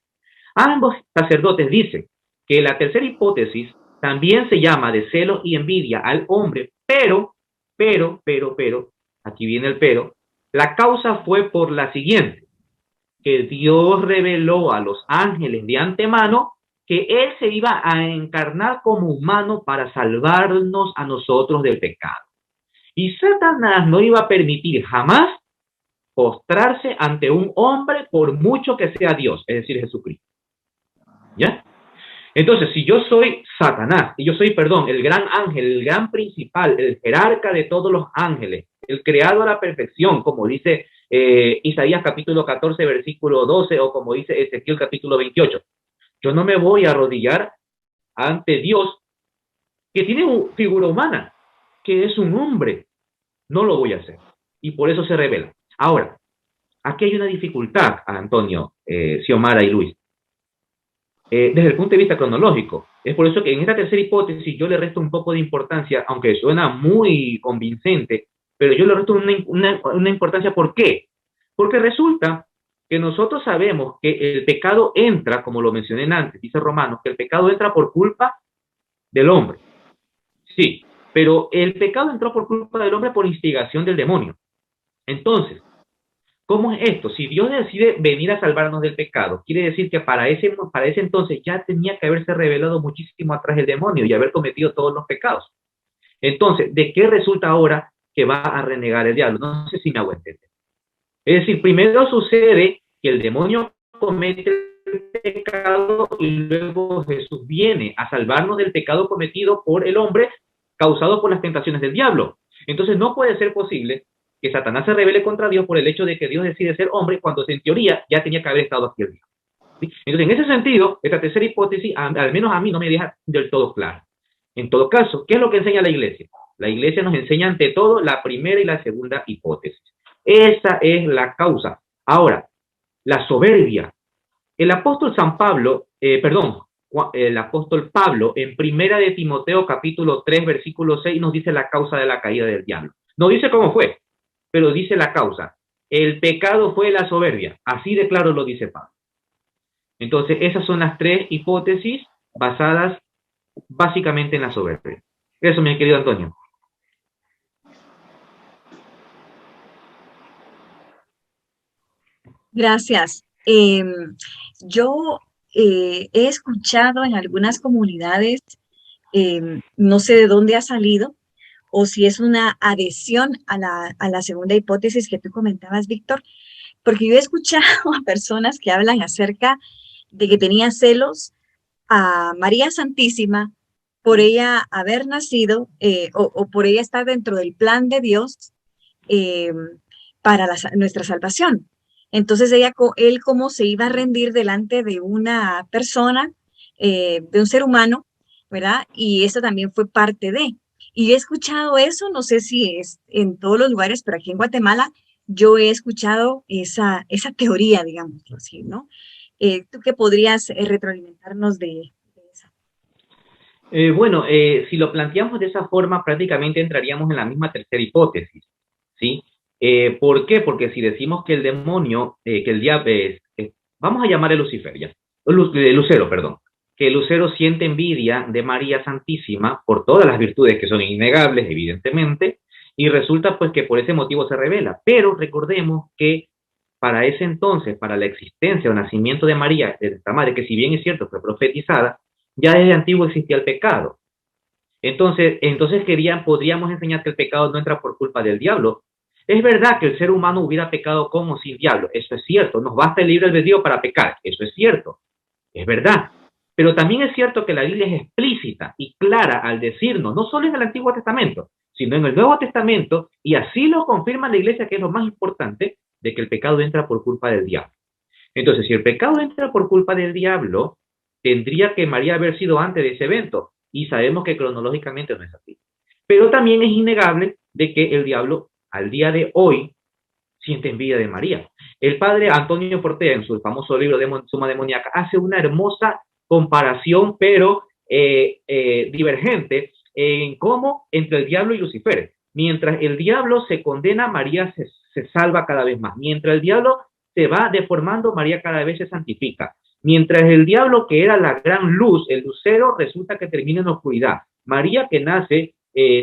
Ambos sacerdotes dicen que la tercera hipótesis también se llama de celos y envidia al hombre, pero, aquí viene el pero, la causa fue por la siguiente, que Dios reveló a los ángeles de antemano que Él se iba a encarnar como humano para salvarnos a nosotros del pecado. Y Satanás no iba a permitir jamás postrarse ante un hombre por mucho que sea Dios, es decir, Jesucristo. ¿Ya? Entonces, si yo soy Satanás, y yo soy, el gran ángel, el gran principal, el jerarca de todos los ángeles, el creado a la perfección, como dice Isaías capítulo 14, versículo 12, o como dice Ezequiel capítulo 28, yo no me voy a arrodillar ante Dios, que tiene una figura humana, que es un hombre. No lo voy a hacer. Y por eso se revela. Ahora, aquí hay una dificultad, Antonio, Xiomara y Luis. Desde el punto de vista cronológico. Es por eso que en esta tercera hipótesis yo le resto un poco de importancia, aunque suena muy convincente, pero yo le resto una importancia. ¿Por qué? Porque resulta que nosotros sabemos que el pecado entra, como lo mencioné antes, dice Romanos, que el pecado entra por culpa del hombre. Sí, pero el pecado entró por culpa del hombre por instigación del demonio. Entonces, ¿cómo es esto? Si Dios decide venir a salvarnos del pecado, quiere decir que para ese entonces ya tenía que haberse revelado muchísimo atrás el demonio y haber cometido todos los pecados. Entonces, ¿de qué resulta ahora que va a renegar el diablo. No sé si me hago entender. Es decir, primero sucede que el demonio comete el pecado y luego Jesús viene a salvarnos del pecado cometido por el hombre causado por las tentaciones del diablo. Entonces no puede ser posible que Satanás se rebele contra Dios por el hecho de que Dios decide ser hombre cuando en teoría ya tenía que haber estado aquí el diablo. ¿Sí? Entonces, en ese sentido, esta tercera hipótesis, al menos a mí, no me deja del todo claro. En todo caso, ¿qué es lo que enseña la Iglesia? La Iglesia nos enseña ante todo la primera y la segunda hipótesis. Esa es la causa. Ahora, la soberbia. El apóstol el apóstol Pablo, en primera de Timoteo, capítulo 3, versículo 6, nos dice la causa de la caída del diablo. No dice cómo fue, pero dice la causa. El pecado fue la soberbia. Así de claro lo dice Pablo. Entonces, esas son las tres hipótesis basadas básicamente en la soberbia. Eso, mi querido Antonio. Gracias. Yo he escuchado en algunas comunidades, no sé de dónde ha salido, o si es una adhesión a la segunda hipótesis que tú comentabas, Víctor, porque yo he escuchado a personas que hablan acerca de que tenía celos a María Santísima por ella haber nacido o por ella estar dentro del plan de Dios para nuestra salvación. Entonces él como se iba a rendir delante de una persona, de un ser humano, ¿verdad? Y eso también fue parte de. Y he escuchado eso, no sé si es en todos los lugares, pero aquí en Guatemala yo he escuchado esa teoría, digámoslo así, ¿no? ¿Tú qué podrías retroalimentarnos de esa? Bueno, si lo planteamos de esa forma, prácticamente entraríamos en la misma tercera hipótesis, ¿sí? ¿Por qué? Porque si decimos que el demonio, que el diablo vamos a llamarle Lucifer ya, Lucero, perdón, que Lucero siente envidia de María Santísima por todas las virtudes que son innegables, evidentemente, y resulta pues que por ese motivo se revela. Pero recordemos que para ese entonces, para la existencia o nacimiento de María, de esta madre, que si bien es cierto fue profetizada, ya desde antiguo existía el pecado. Entonces podríamos enseñar que el pecado no entra por culpa del diablo. Es verdad que el ser humano hubiera pecado con o sin diablo, eso es cierto, nos basta el libre albedrío para pecar, eso es cierto, es verdad. Pero también es cierto que la Biblia es explícita y clara al decirnos, no solo en el Antiguo Testamento, sino en el Nuevo Testamento, y así lo confirma la Iglesia, que es lo más importante, de que el pecado entra por culpa del diablo. Entonces, si el pecado entra por culpa del diablo, tendría que María haber sido antes de ese evento, y sabemos que cronológicamente no es así. Pero también es innegable de que el diablo, al día de hoy, siente envidia de María. El padre Antonio Portea, en su famoso libro de Suma Demoníaca, hace una hermosa comparación, pero divergente, en cómo entre el diablo y Lucifer. Mientras el diablo se condena, María se salva cada vez más. Mientras el diablo se va deformando, María cada vez se santifica. Mientras el diablo, que era la gran luz, el lucero, resulta que termina en oscuridad. María, que nace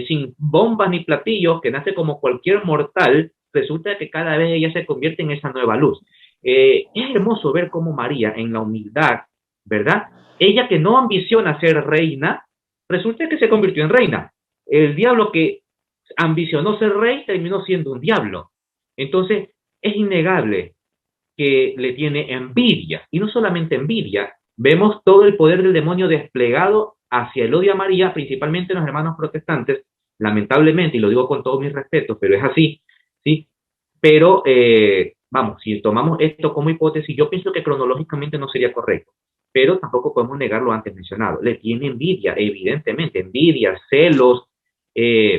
sin bombas ni platillos, que nace como cualquier mortal, resulta que cada vez ella se convierte en esa nueva luz. Es hermoso ver cómo María, en la humildad, ¿verdad? Ella, que no ambiciona ser reina, resulta que se convirtió en reina. El diablo, que ambicionó ser rey, terminó siendo un diablo. Entonces, es innegable que le tiene envidia. Y no solamente envidia, vemos todo el poder del demonio desplegado hacia el odio a María, principalmente en los hermanos protestantes, lamentablemente, y lo digo con todos mis respetos, pero es así, ¿sí? Pero, vamos, si tomamos esto como hipótesis, yo pienso que cronológicamente no sería correcto, pero tampoco podemos negar lo antes mencionado. Le tiene envidia, evidentemente, envidia, celos,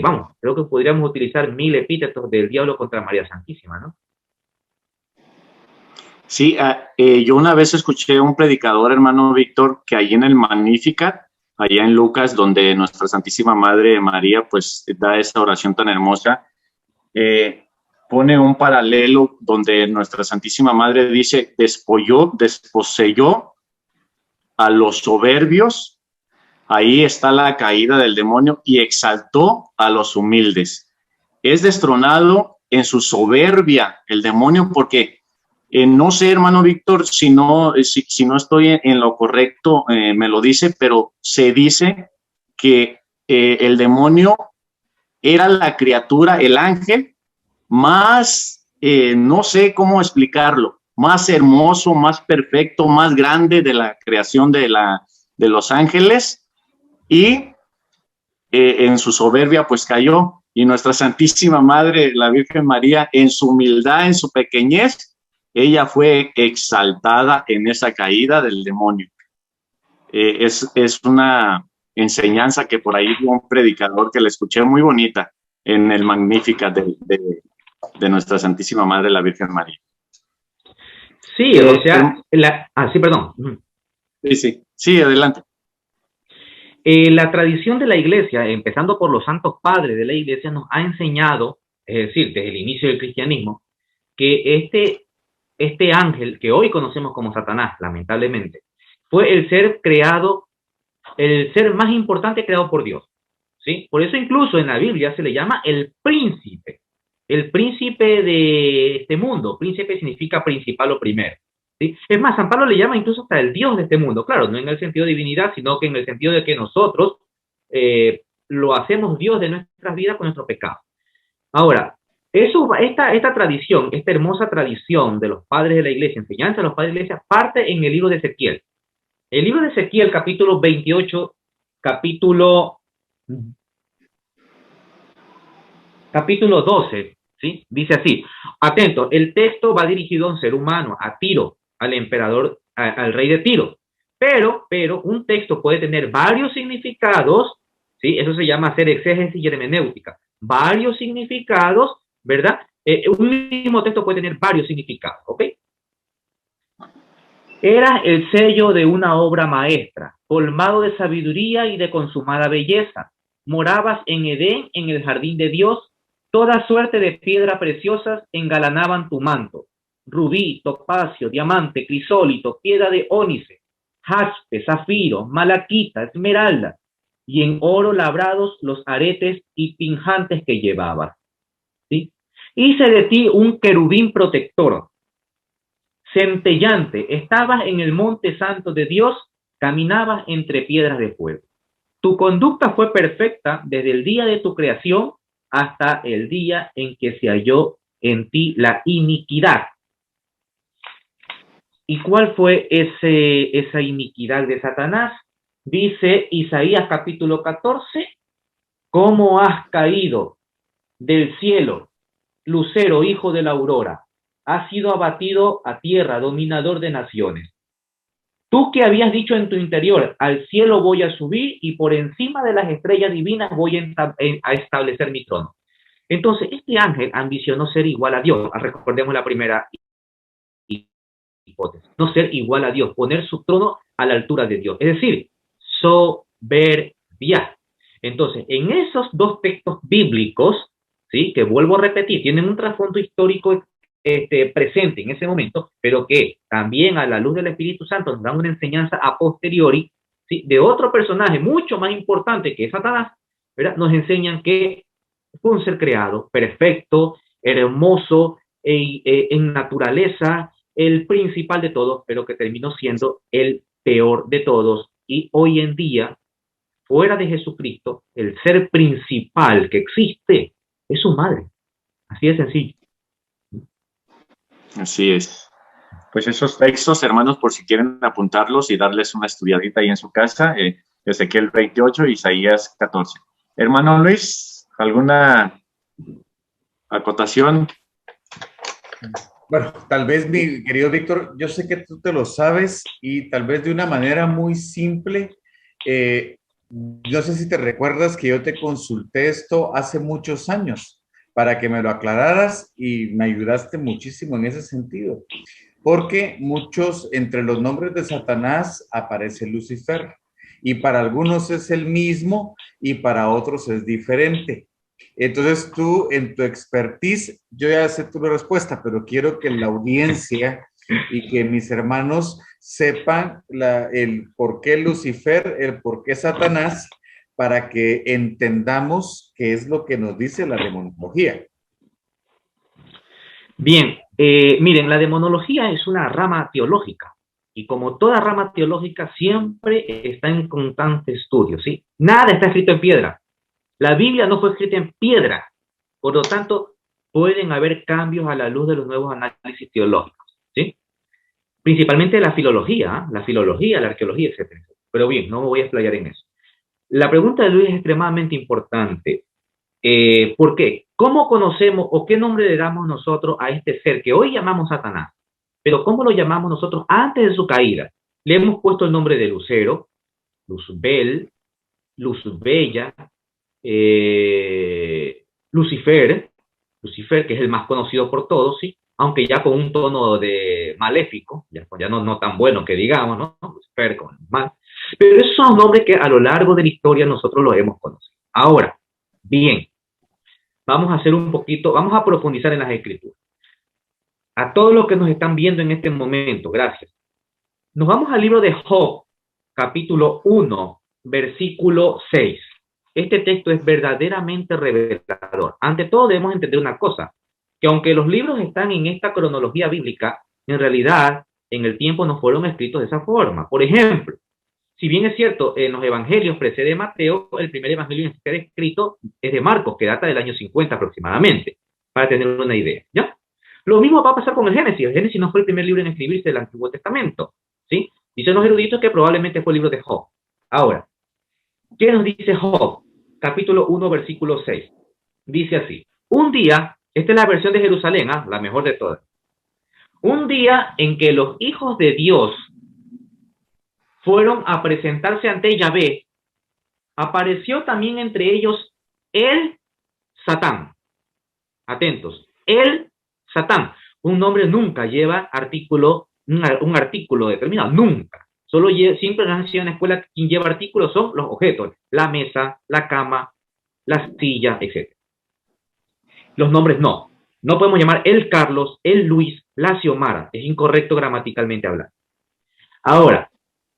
vamos, creo que podríamos utilizar 1000 epítetos del diablo contra María Santísima, ¿no? Sí, yo una vez escuché a un predicador, hermano Víctor, que allí en el Magnificat, allá en Lucas, donde nuestra Santísima Madre María, pues, da esa oración tan hermosa, pone un paralelo donde nuestra Santísima Madre dice, desposeyó a los soberbios, ahí está la caída del demonio, y exaltó a los humildes. Es destronado en su soberbia el demonio, porque no sé, hermano Víctor, si no estoy en lo correcto, me lo dice, pero se dice que el demonio era la criatura, el ángel, más, no sé cómo explicarlo, más hermoso, más perfecto, más grande de la creación de los ángeles, y en su soberbia pues cayó, y nuestra Santísima Madre, la Virgen María, en su humildad, en su pequeñez, ella fue exaltada en esa caída del demonio. Es una enseñanza que por ahí dio un predicador que le escuché muy bonita en el Magníficat de nuestra Santísima Madre, la Virgen María. Sí, o sea, sí, perdón. Sí, adelante. La tradición de la Iglesia, empezando por los santos padres de la Iglesia, nos ha enseñado, es decir, desde el inicio del cristianismo, que este ángel, que hoy conocemos como Satanás, lamentablemente, fue el ser creado, el ser más importante creado por Dios, ¿sí? Por eso incluso en la Biblia se le llama el príncipe de este mundo. Príncipe significa principal o primero, ¿sí? Es más, San Pablo le llama incluso hasta el Dios de este mundo, claro, no en el sentido de divinidad, sino que en el sentido de que nosotros lo hacemos Dios de nuestras vidas con nuestro pecado. Ahora, esta tradición, esta hermosa tradición de los padres de la Iglesia, enseñanza de los padres de la Iglesia, parte en el libro de Ezequiel. El libro de Ezequiel, capítulo 28, capítulo 12, ¿sí? Dice así, atento, el texto va dirigido a un ser humano, a Tiro, al emperador, al rey de Tiro. Pero un texto puede tener varios significados, ¿sí? Eso se llama hacer exégesis y hermenéutica. Varios significados, ¿verdad? Un mismo texto puede tener varios significados, ¿ok? Era el sello de una obra maestra, colmado de sabiduría y de consumada belleza. Morabas en Edén, en el jardín de Dios. Toda suerte de piedras preciosas engalanaban tu manto. Rubí, topacio, diamante, crisólito, piedra de ónice, jaspe, zafiro, malaquita, esmeralda, y en oro labrados los aretes y pinjantes que llevabas, ¿sí? Hice de ti un querubín protector, centellante, estabas en el monte santo de Dios, caminabas entre piedras de fuego. Tu conducta fue perfecta desde el día de tu creación hasta el día en que se halló en ti la iniquidad. ¿Y cuál fue esa iniquidad de Satanás? Dice Isaías capítulo 14, ¿cómo has caído del cielo, lucero, hijo de la aurora? Has sido abatido a tierra, dominador de naciones. Tú que habías dicho en tu interior, al cielo voy a subir y por encima de las estrellas divinas voy a establecer mi trono. Entonces, este ángel ambicionó ser igual a Dios. Recordemos la primera hipótesis. No ser igual a Dios, poner su trono a la altura de Dios. Es decir, soberbia. Entonces, en esos dos textos bíblicos, ¿sí? Que vuelvo a repetir, tienen un trasfondo histórico presente en ese momento, pero que también a la luz del Espíritu Santo nos dan una enseñanza a posteriori, ¿sí? De otro personaje mucho más importante que es Satanás, ¿verdad? Nos enseñan que fue un ser creado, perfecto, hermoso, en naturaleza, el principal de todos, pero que terminó siendo el peor de todos. Y hoy en día, fuera de Jesucristo, el ser principal que existe es su madre. Así de sencillo. Así es. Pues esos textos, hermanos, por si quieren apuntarlos y darles una estudiadita ahí en su casa, Ezequiel 28, Isaías 14. Hermano Luis, ¿alguna acotación? Bueno, tal vez, mi querido Víctor, yo sé que tú te lo sabes y tal vez de una manera muy simple. No sé si te recuerdas que yo te consulté esto hace muchos años para que me lo aclararas y me ayudaste muchísimo en ese sentido. Porque muchos, entre los nombres de Satanás aparece Lucifer y para algunos es el mismo y para otros es diferente. Entonces tú, en tu expertise, yo ya sé tu respuesta, pero quiero que la audiencia y que mis hermanos sepan el por qué Lucifer, el por qué Satanás, para que entendamos qué es lo que nos dice la demonología. Bien, miren, la demonología es una rama teológica y como toda rama teológica siempre está en constante estudio, ¿sí? Nada está escrito en piedra. La Biblia no fue escrita en piedra, por lo tanto, pueden haber cambios a la luz de los nuevos análisis teológicos, ¿sí? Principalmente la filología, la arqueología, etcétera. Pero bien, no me voy a explayar en eso. La pregunta de Luis es extremadamente importante. ¿Por qué? ¿Cómo conocemos o qué nombre le damos nosotros a este ser que hoy llamamos Satanás? Pero ¿cómo lo llamamos nosotros antes de su caída? Le hemos puesto el nombre de Lucero, Luzbel, Luzbella, Lucifer, que es el más conocido por todos, ¿sí? Aunque ya con un tono de maléfico, ya no tan bueno que digamos, ¿no? Lucifer con mal. Pero esos son nombres que a lo largo de la historia nosotros los hemos conocido. Ahora, bien, vamos a hacer vamos a profundizar en las escrituras. A todos los que nos están viendo en este momento, gracias. Nos vamos al libro de Job, capítulo 1, versículo 6. Este texto es verdaderamente revelador. Ante todo debemos entender una cosa, que aunque los libros están en esta cronología bíblica, en realidad en el tiempo no fueron escritos de esa forma. Por ejemplo, si bien es cierto, en los evangelios precede Mateo, el primer evangelio en ser escrito es de Marcos, que data del año 50 aproximadamente, para tener una idea, ¿ya? Lo mismo va a pasar con el Génesis. El Génesis no fue el primer libro en escribirse del Antiguo Testamento, ¿sí? Dicen los eruditos que probablemente fue el libro de Job. Ahora, ¿qué nos dice Job? Capítulo 1, versículo 6. Dice así: un día, esta es la versión de Jerusalén, la mejor de todas. Un día en que los hijos de Dios fueron a presentarse ante Yahvé, apareció también entre ellos el Satán. Atentos, el Satán. Un nombre nunca lleva un artículo determinado, nunca. Siempre nos han enseñado en la escuela, quien lleva artículos son los objetos, la mesa, la cama, la silla, etc. Los nombres no. No podemos llamar el Carlos, el Luis, la Xiomara. Es incorrecto gramaticalmente hablando. Ahora,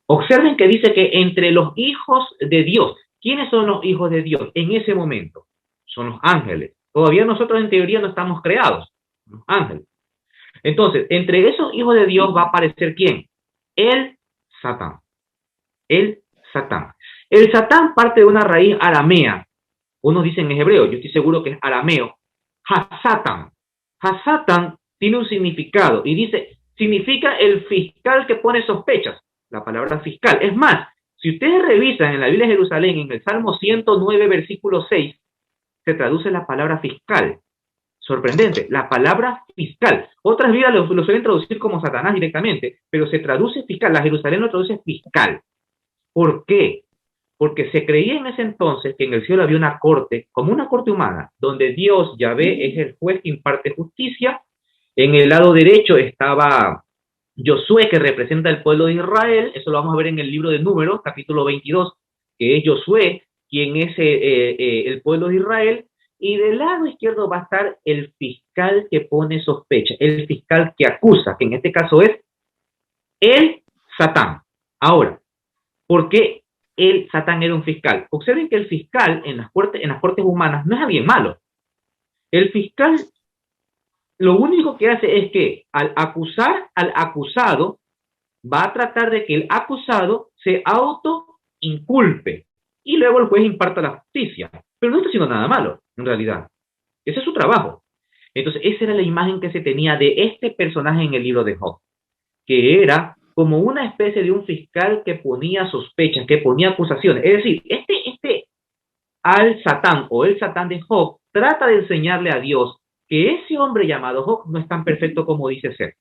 observen que dice que entre los hijos de Dios, ¿quiénes son los hijos de Dios en ese momento? Son los ángeles. Todavía nosotros en teoría no estamos creados, los ángeles. Entonces, entre esos hijos de Dios va a aparecer ¿quién? El Satán. El Satán. El Satán parte de una raíz aramea. Unos dicen en hebreo, yo estoy seguro que es arameo. Hasatan. Hasatan tiene un significado y dice, significa el fiscal que pone sospechas. La palabra fiscal. Es más, si ustedes revisan en la Biblia de Jerusalén, en el Salmo 109, versículo 6, se traduce la palabra fiscal. Sorprendente, la palabra fiscal. Otras Biblias lo suelen traducir como Satanás directamente, pero se traduce fiscal. La Jerusalén lo traduce fiscal. ¿Por qué? Porque se creía en ese entonces que en el cielo había una corte, como una corte humana, donde Dios, Yahvé, es el juez que imparte justicia. En el lado derecho estaba Josué, que representa el pueblo de Israel. Eso lo vamos a ver en el libro de Números, capítulo 22, que es Josué, quien es el pueblo de Israel. Y del lado izquierdo va a estar el fiscal que pone sospecha, el fiscal que acusa, que en este caso es el Satán. Ahora, ¿por qué el Satán era un fiscal? Observen que el fiscal en las cortes humanas no es alguien malo. El fiscal lo único que hace es que al acusar al acusado, va a tratar de que el acusado se autoinculpe y luego el juez imparta la justicia. Pero no está haciendo nada malo, en realidad. Ese es su trabajo. Entonces, esa era la imagen que se tenía de este personaje en el libro de Job, que era como una especie de un fiscal que ponía sospechas, que ponía acusaciones. Es decir, este al-Satán o el Satán de Job trata de enseñarle a Dios que ese hombre llamado Job no es tan perfecto como dice ser.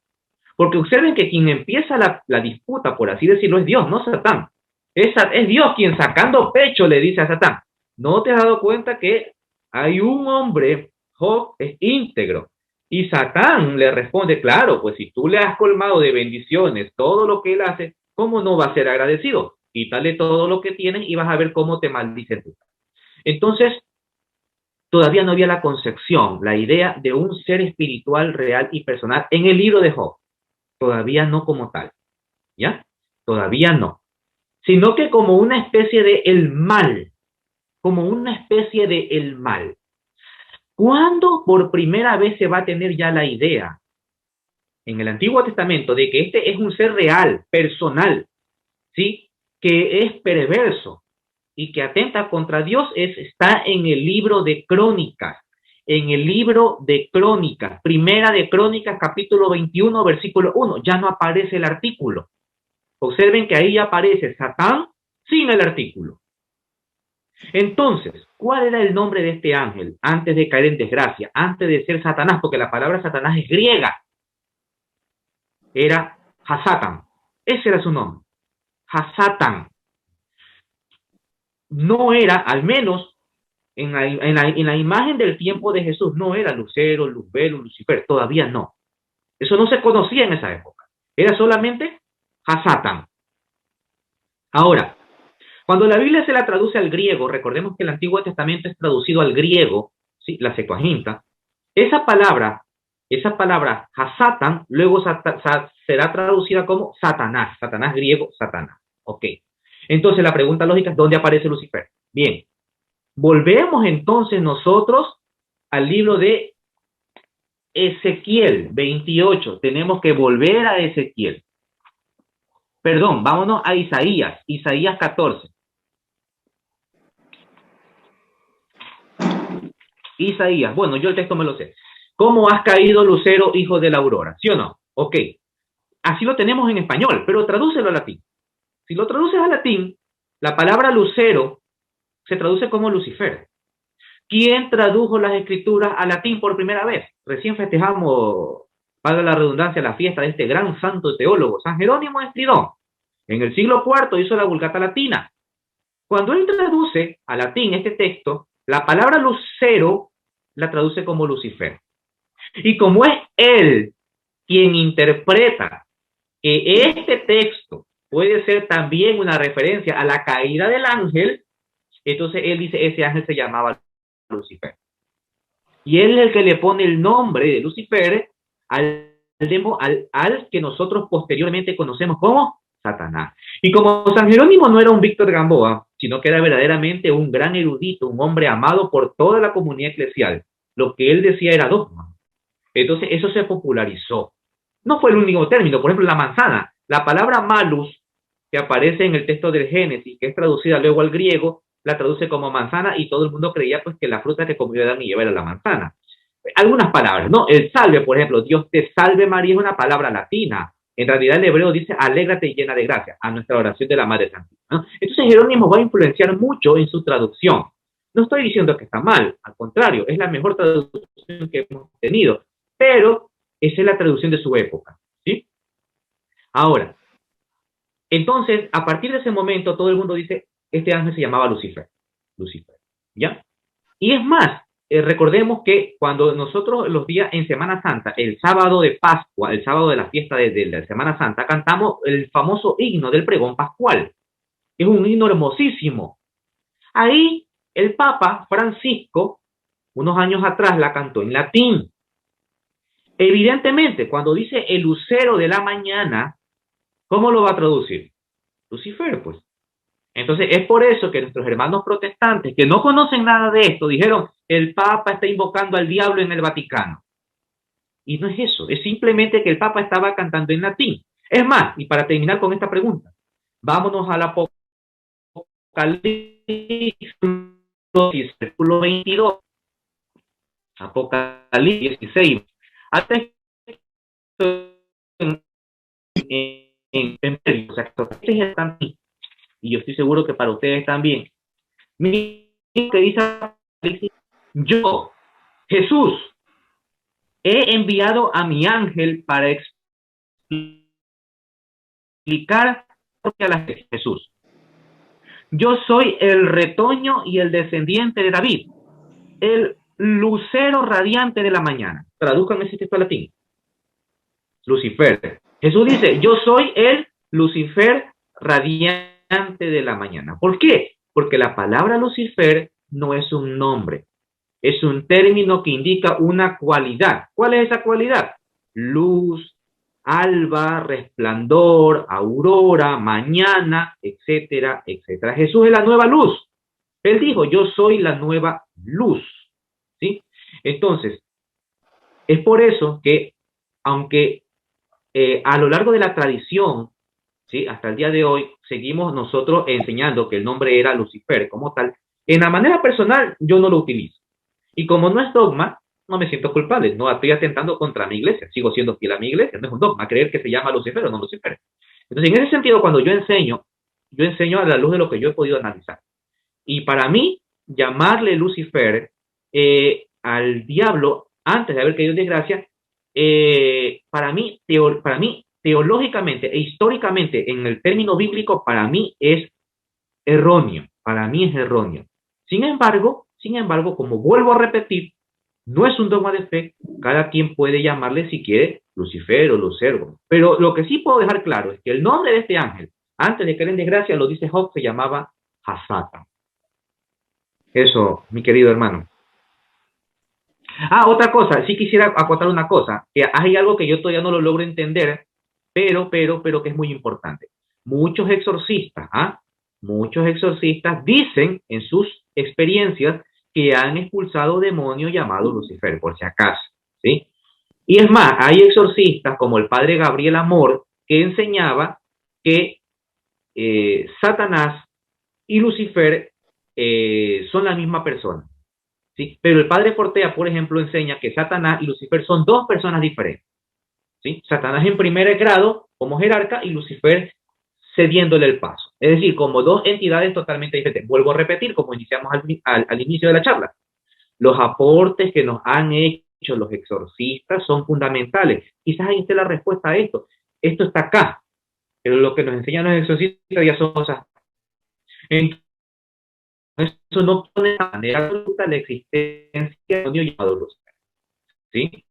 Porque observen que quien empieza la disputa, por así decirlo, es Dios, no Satán. Es Dios quien sacando pecho le dice a Satán: ¿no te has dado cuenta que hay un hombre, Job, es íntegro? Y Satán le responde: claro, pues si tú le has colmado de bendiciones todo lo que él hace, ¿cómo no va a ser agradecido? Quítale todo lo que tienes y vas a ver cómo te maldice tú. Entonces, todavía no había la concepción, la idea de un ser espiritual real y personal en el libro de Job. Todavía no como tal, ¿ya? Todavía no. Sino que como una especie de el mal. Como una especie de el mal. ¿Cuándo por primera vez se va a tener ya la idea en el Antiguo Testamento de que este es un ser real, personal, ¿sí? Que es perverso, y que atenta contra Dios está en el libro de Crónicas. En el libro de Crónicas, Primera de Crónicas, capítulo 21, versículo 1. Ya no aparece el artículo. Observen que ahí aparece Satán sin el artículo. Entonces, ¿cuál era el nombre de este ángel antes de caer en desgracia, antes de ser Satanás? Porque la palabra Satanás es griega. Era Hasatán. Ese era su nombre. Hasatán. No era, al menos en la imagen del tiempo de Jesús, no era Lucero, Luzbel, Lucifer. Todavía no. Eso no se conocía en esa época. Era solamente Hasatán. Ahora, cuando la Biblia se la traduce al griego, recordemos que el Antiguo Testamento es traducido al griego, ¿sí? La Septuaginta, esa palabra Hasatán, luego será traducida como Satanás, Satanás griego, Satanás. Ok. Entonces la pregunta lógica es, ¿dónde aparece Lucifer? Bien, volvemos entonces nosotros al libro de Ezequiel 28. Tenemos que volver a Ezequiel. Perdón, vámonos a Isaías, Isaías 14. Isaías, bueno, yo el texto me lo sé. ¿Cómo has caído, lucero, hijo de la aurora? ¿Sí o no? Ok. Así lo tenemos en español, pero tradúcelo al latín. Si lo traduces al latín, la palabra lucero se traduce como Lucifer. ¿Quién tradujo las escrituras al latín por primera vez? Recién festejamos, para la redundancia, la fiesta de este gran santo teólogo, San Jerónimo de Estridón. En el siglo IV hizo la Vulgata Latina. Cuando él traduce al latín este texto, la palabra lucero la traduce como Lucifer. Y como es él quien interpreta que este texto puede ser también una referencia a la caída del ángel, entonces él dice, ese ángel se llamaba Lucifer. Y él es el que le pone el nombre de Lucifer al que nosotros posteriormente conocemos como Satanás. Y como San Jerónimo no era un Víctor Gamboa, sino que era verdaderamente un gran erudito, un hombre amado por toda la comunidad eclesial, lo que él decía era dogma. Entonces eso se popularizó. No fue el único término. Por ejemplo, la manzana. La palabra malus, que aparece en el texto del Génesis, que es traducida luego al griego, la traduce como manzana y todo el mundo creía pues que la fruta que comió Adán y Eva era la manzana. Algunas palabras, ¿no? El salve, por ejemplo, Dios te salve María, es una palabra latina. En realidad el hebreo dice alégrate y llena de gracia, a nuestra oración de la Madre Santísima, ¿no? Entonces Jerónimo va a influenciar mucho en su traducción. No estoy diciendo que está mal, al contrario, es la mejor traducción que hemos tenido, pero esa es la traducción de su época, ¿sí? Ahora, entonces, a partir de ese momento, todo el mundo dice, este ángel se llamaba Lucifer, ¿ya? Y es más, recordemos que cuando nosotros los días en Semana Santa, el sábado de Pascua, el sábado de la fiesta de la Semana Santa, cantamos el famoso himno del pregón pascual. Es un himno hermosísimo. Ahí el Papa Francisco, unos años atrás, la cantó en latín. Evidentemente, cuando dice el lucero de la mañana, ¿cómo lo va a traducir? Lucifer, pues. Entonces, es por eso que nuestros hermanos protestantes, que no conocen nada de esto, dijeron, el Papa está invocando al diablo en el Vaticano. Y no es eso, es simplemente que el Papa estaba cantando en latín. Es más, y para terminar con esta pregunta, vámonos al Apocalipsis, versículo 22. Apocalipsis 16. Antes o sea, y yo estoy seguro que para ustedes también. Miren que dice, yo, Jesús, he enviado a mi ángel para explicar a la Jesús. Yo soy el retoño y el descendiente de David, el lucero radiante de la mañana. Traduzcan ese texto al latín. Lucifer. Jesús dice, yo soy el Lucifer radiante de la mañana. ¿Por qué? Porque la palabra Lucifer no es un nombre, es un término que indica una cualidad. ¿Cuál es esa cualidad? Luz, alba, resplandor, aurora, mañana, etcétera, etcétera. Jesús es la nueva luz. Él dijo, yo soy la nueva luz. ¿Sí? Entonces, es por eso que, aunque a lo largo de la tradición ¿sí? Hasta el día de hoy seguimos nosotros enseñando que el nombre era Lucifer como tal. En la manera personal yo no lo utilizo. Y como no es dogma, no me siento culpable. No estoy atentando contra mi iglesia. Sigo siendo fiel a mi iglesia. No es un dogma creer que se llama Lucifer o no Lucifer. Entonces, en ese sentido, cuando yo enseño a la luz de lo que yo he podido analizar. Y para mí, llamarle Lucifer al diablo antes de haber caído en desgracia, para mí, teológicamente e históricamente, en el término bíblico, para mí es erróneo. Para mí es erróneo. Sin embargo, como vuelvo a repetir, no es un dogma de fe. Cada quien puede llamarle, si quiere, Lucifer o Lucero. Pero lo que sí puedo dejar claro es que el nombre de este ángel, antes de caer en desgracia, lo dice Job, se llamaba Hasatan. Eso, mi querido hermano. Otra cosa, sí quisiera acotar una cosa, que hay algo que yo todavía no lo logro entender, pero que es muy importante. Muchos exorcistas dicen en sus experiencias que han expulsado demonios llamados Lucifer, por si acaso, ¿sí? Y es más, hay exorcistas como el padre Gabriel Amor, que enseñaba que Satanás y Lucifer son la misma persona, ¿sí? Pero el padre Portea, por ejemplo, enseña que Satanás y Lucifer son dos personas diferentes, ¿sí? Satanás en primer grado como jerarca y Lucifer cediéndole el paso. Es decir, como dos entidades totalmente diferentes. Vuelvo a repetir, como iniciamos al inicio de la charla, los aportes que nos han hecho los exorcistas son fundamentales. Quizás ahí esté la respuesta a esto. Esto está acá, pero lo que nos enseñan los exorcistas ya son cosas. Entonces, eso no pone de manera absoluta la existencia de un Dios llamado Luz. ¿Sí?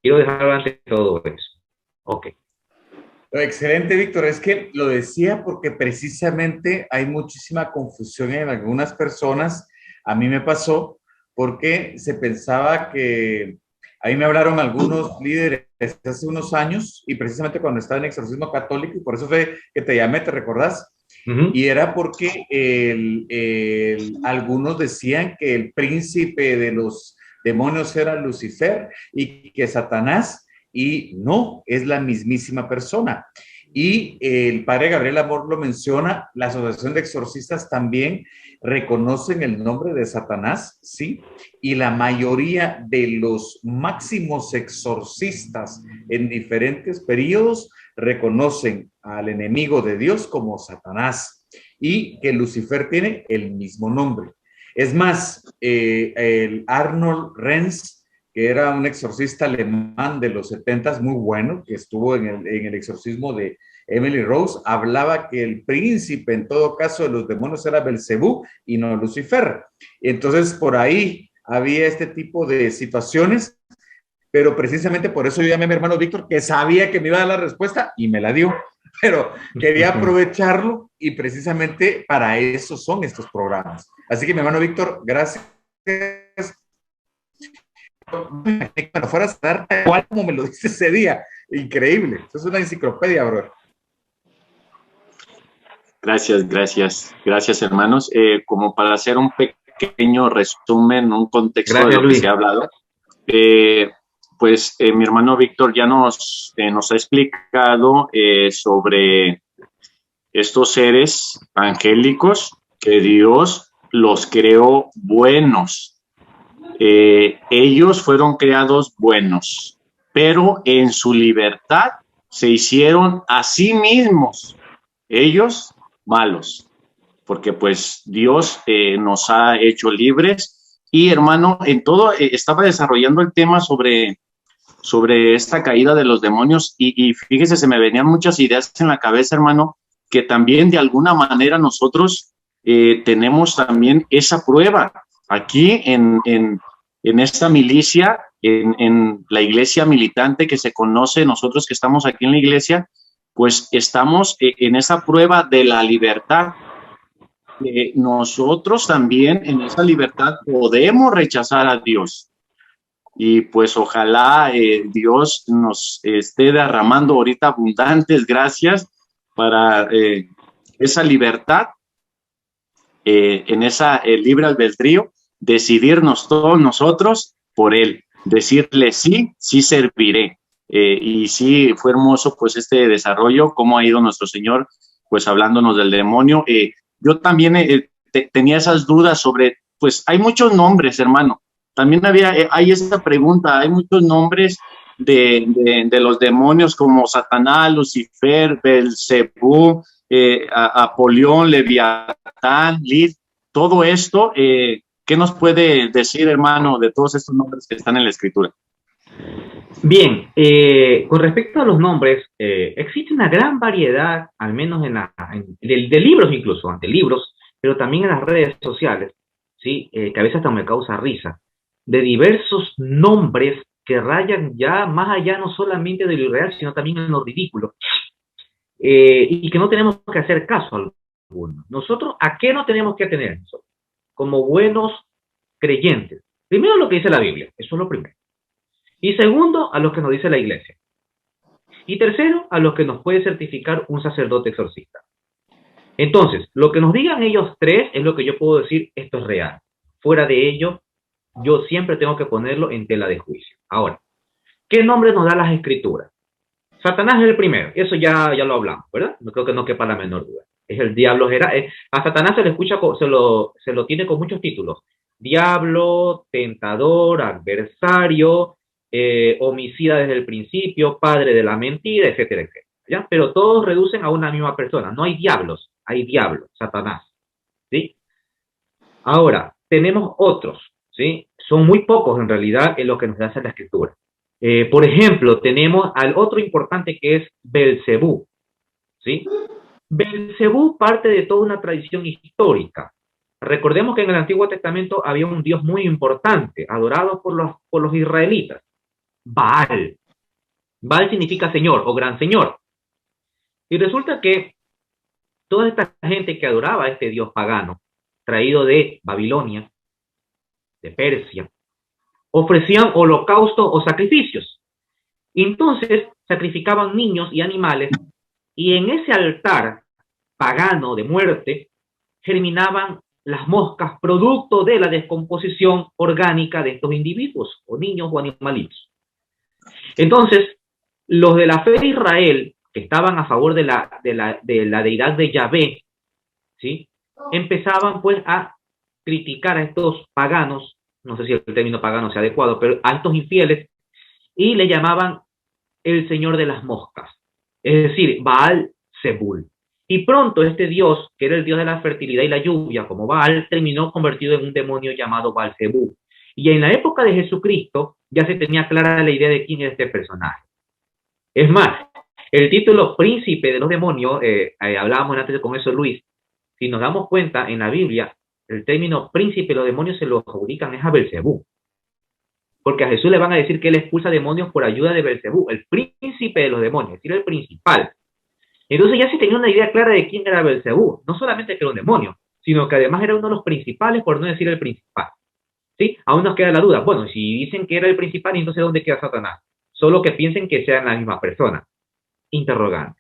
Quiero dejar antes todo eso. Ok. Excelente, Víctor. Es que lo decía porque precisamente hay muchísima confusión en algunas personas. A mí me pasó porque se pensaba que, ahí me hablaron algunos líderes hace unos años y precisamente cuando estaba en exorcismo católico, y por eso fue que te llamé, ¿te recordás? Y era porque algunos decían que el príncipe de los demonios era Lucifer y que Satanás, y no, es la mismísima persona. Y el padre Gabriel Amor lo menciona, la Asociación de Exorcistas también reconocen el nombre de Satanás, ¿sí? Y la mayoría de los máximos exorcistas en diferentes periodos reconocen al enemigo de Dios como Satanás y que Lucifer tiene el mismo nombre. Es más, el Arnold Renz, que era un exorcista alemán de los 70s, muy bueno, que estuvo en el exorcismo de Emily Rose, hablaba que el príncipe, en todo caso, de los demonios era Belcebú y no Lucifer. Entonces, por ahí había este tipo de situaciones, pero precisamente por eso yo llamé a mi hermano Víctor, que sabía que me iba a dar la respuesta y me la dio, pero quería aprovecharlo y precisamente para eso son estos programas. Así que mi hermano Víctor, gracias. Cuando fueras a dar igual como me lo dice ese día, increíble, eso es una enciclopedia, bro. Gracias hermanos. Como para hacer un pequeño resumen, un contexto de lo que se ha hablado, pues mi hermano Víctor ya nos ha explicado sobre estos seres angélicos que Dios los creó buenos. Ellos fueron creados buenos, pero en su libertad se hicieron a sí mismos, ellos malos, porque pues Dios nos ha hecho libres. Y hermano, en todo estaba desarrollando el tema sobre esta caída de los demonios y fíjese, se me venían muchas ideas en la cabeza, hermano, que también de alguna manera nosotros tenemos también esa prueba. Aquí en esta milicia, en la iglesia militante que se conoce, nosotros que estamos aquí en la iglesia, pues estamos en esa prueba de la libertad. Nosotros también en esa libertad podemos rechazar a Dios. Y pues ojalá Dios nos esté derramando ahorita abundantes gracias para esa libertad, en esa libre albedrío, decidirnos todos nosotros por Él, decirle sí, sí serviré. Y sí, fue hermoso pues este desarrollo, cómo ha ido nuestro Señor pues hablándonos del demonio. Yo también tenía esas dudas sobre, pues hay muchos nombres, hermano. También hay esta pregunta, hay muchos nombres de los demonios como Satanás, Lucifer, Belcebú, Apolión, Leviatán, Lid, todo esto. ¿Qué nos puede decir, hermano, de todos estos nombres que están en la Escritura? Bien, con respecto a los nombres, existe una gran variedad, al menos de libros incluso, de libros, pero también en las redes sociales, ¿sí? Que a veces hasta me causa risa, de diversos nombres que rayan ya más allá no solamente de lo irreal, sino también en lo ridículo, y que no tenemos que hacer caso a alguno. Nosotros, ¿a qué no tenemos que tener? Como buenos creyentes. Primero lo que dice la Biblia, eso es lo primero. Y segundo, a lo que nos dice la iglesia. Y tercero, a lo que nos puede certificar un sacerdote exorcista. Entonces, lo que nos digan ellos tres es lo que yo puedo decir, esto es real. Fuera de ello, yo siempre tengo que ponerlo en tela de juicio. Ahora, ¿qué nombre nos da las escrituras? Satanás es el primero, eso ya lo hablamos, ¿verdad? No creo que no quepa la menor duda. Es el diablo. A Satanás se le escucha, se lo tiene con muchos títulos. Diablo, tentador, adversario, homicida desde el principio, padre de la mentira, etcétera, etcétera. ¿Ya? Pero todos reducen a una misma persona. No hay diablos, hay diablo, Satanás. ¿Sí? Ahora, tenemos otros, ¿sí? Son muy pocos en realidad en lo que nos hace la escritura. Por ejemplo, tenemos al otro importante que es Belcebú, ¿sí? Belcebú parte de toda una tradición histórica. Recordemos que en el Antiguo Testamento había un dios muy importante, adorado por los israelitas, Baal. Baal significa señor o gran señor. Y resulta que toda esta gente que adoraba a este dios pagano, traído de Babilonia, de Persia, ofrecían holocaustos o sacrificios. Entonces sacrificaban niños y animales, y en ese altar pagano de muerte germinaban las moscas producto de la descomposición orgánica de estos individuos, o niños o animalitos. Entonces, los de la fe de Israel, que estaban a favor de la deidad de Yahvé, ¿sí? Empezaban pues a criticar a estos paganos, no sé si el término pagano sea adecuado, pero a estos infieles, y le llamaban el señor de las moscas, es decir, Baal Zebul. Y pronto este dios, que era el dios de la fertilidad y la lluvia, como Baal, terminó convertido en un demonio llamado Belcebú. Y en la época de Jesucristo ya se tenía clara la idea de quién era este personaje. Es más, el título príncipe de los demonios, hablábamos antes con eso, Luis, si nos damos cuenta, en la Biblia, el término príncipe de los demonios se lo adjudican es a Belcebú. Porque a Jesús le van a decir que él expulsa demonios por ayuda de Belcebú, el príncipe de los demonios, es decir, el principal. Entonces ya se tenía una idea clara de quién era Belcebú. No solamente que era un demonio, sino que además era uno de los principales, por no decir el principal. ¿Sí? Aún nos queda la duda. Bueno, si dicen que era el principal, entonces ¿dónde queda Satanás? Solo que piensen que sean la misma persona. Interrogante.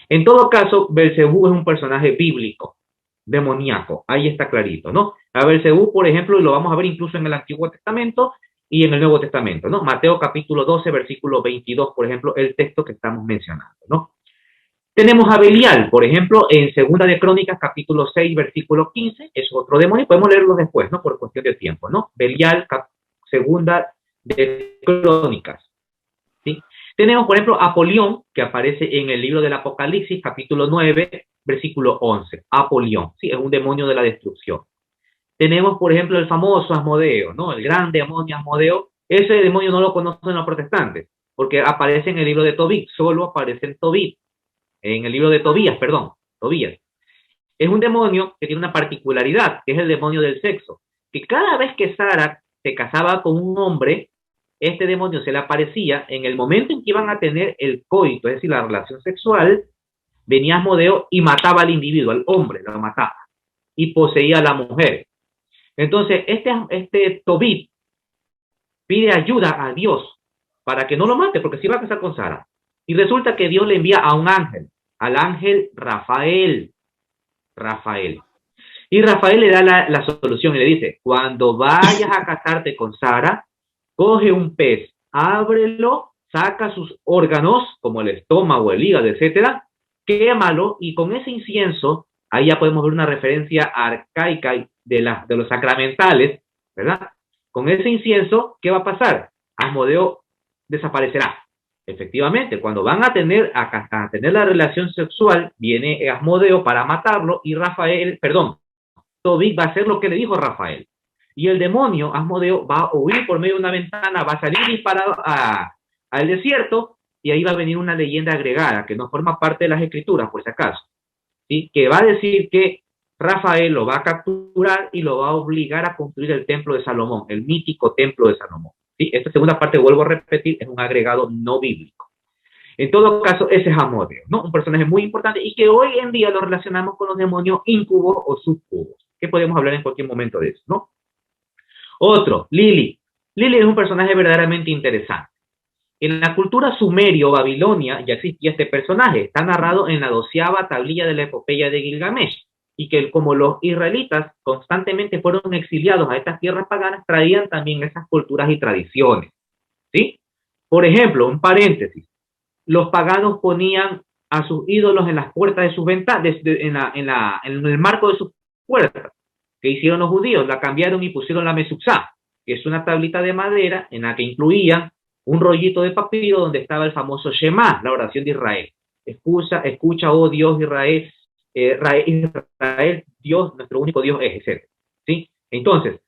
En todo caso, Belcebú es un personaje bíblico, demoníaco. Ahí está clarito, ¿no? A Belcebú, por ejemplo, lo vamos a ver incluso en el Antiguo Testamento y en el Nuevo Testamento, ¿no? Mateo capítulo 12, versículo 22, por ejemplo, el texto que estamos mencionando, ¿no? Tenemos a Belial, por ejemplo, en Segunda de Crónicas, capítulo 6, versículo 15, es otro demonio, podemos leerlo después, ¿no? Por cuestión de tiempo, ¿no? Belial, Segunda de Crónicas, ¿sí? Tenemos, por ejemplo, Apolión, que aparece en el libro del Apocalipsis, capítulo 9, versículo 11, Apolión, ¿sí? Es un demonio de la destrucción. Tenemos, por ejemplo, el famoso Asmodeo, ¿no? El gran demonio Asmodeo, ese demonio no lo conocen los protestantes, porque aparece en el libro de Tobit, solo aparece en el libro de Tobías, Tobías. Es un demonio que tiene una particularidad, que es el demonio del sexo, que cada vez que Sara se casaba con un hombre, este demonio se le aparecía en el momento en que iban a tener el coito, es decir, la relación sexual, venía Asmodeo y mataba al individuo, al hombre, lo mataba, y poseía a la mujer. Entonces, este Tobit pide ayuda a Dios para que no lo mate, porque se iba a casar con Sara. Y resulta que Dios le envía a un ángel, al ángel Rafael. Y Rafael le da la solución y le dice, cuando vayas a casarte con Sara, coge un pez, ábrelo, saca sus órganos, como el estómago, el hígado, etcétera, quémalo, y con ese incienso, ahí ya podemos ver una referencia arcaica de los sacramentales, ¿verdad? Con ese incienso, ¿qué va a pasar? Asmodeo desaparecerá. Efectivamente, cuando van a tener la relación sexual, viene Asmodeo para matarlo, y Tobit va a hacer lo que le dijo Rafael. Y el demonio, Asmodeo, va a huir por medio de una ventana, va a salir disparado al desierto, y ahí va a venir una leyenda agregada que no forma parte de las escrituras, por si acaso, ¿sí? Que va a decir que Rafael lo va a capturar y lo va a obligar a construir el templo de Salomón, el mítico templo de Salomón, ¿sí? Esta segunda parte, vuelvo a repetir, es un agregado no bíblico. En todo caso, ese es Asmodeo, ¿no? Un personaje muy importante y que hoy en día lo relacionamos con los demonios íncubos o subcubos, que podemos hablar en cualquier momento de eso, ¿no? Otro, Lili. Lili es un personaje verdaderamente interesante. En la cultura sumerio babilonia ya existía este personaje. Está narrado en la 12ª tablilla de la epopeya de Gilgamesh. Y que como los israelitas constantemente fueron exiliados a estas tierras paganas, traían también esas culturas y tradiciones, ¿sí? Por ejemplo, un paréntesis. Los paganos ponían a sus ídolos en las puertas de sus ventanas, en el marco de sus puertas. ¿Qué hicieron los judíos? La cambiaron y pusieron la Mesuzá, que es una tablita de madera en la que incluían un rollito de papiro donde estaba el famoso Shema, la oración de Israel. Escucha, oh Dios Israel, Dios, nuestro único Dios es, etc. ¿Sí? Entonces,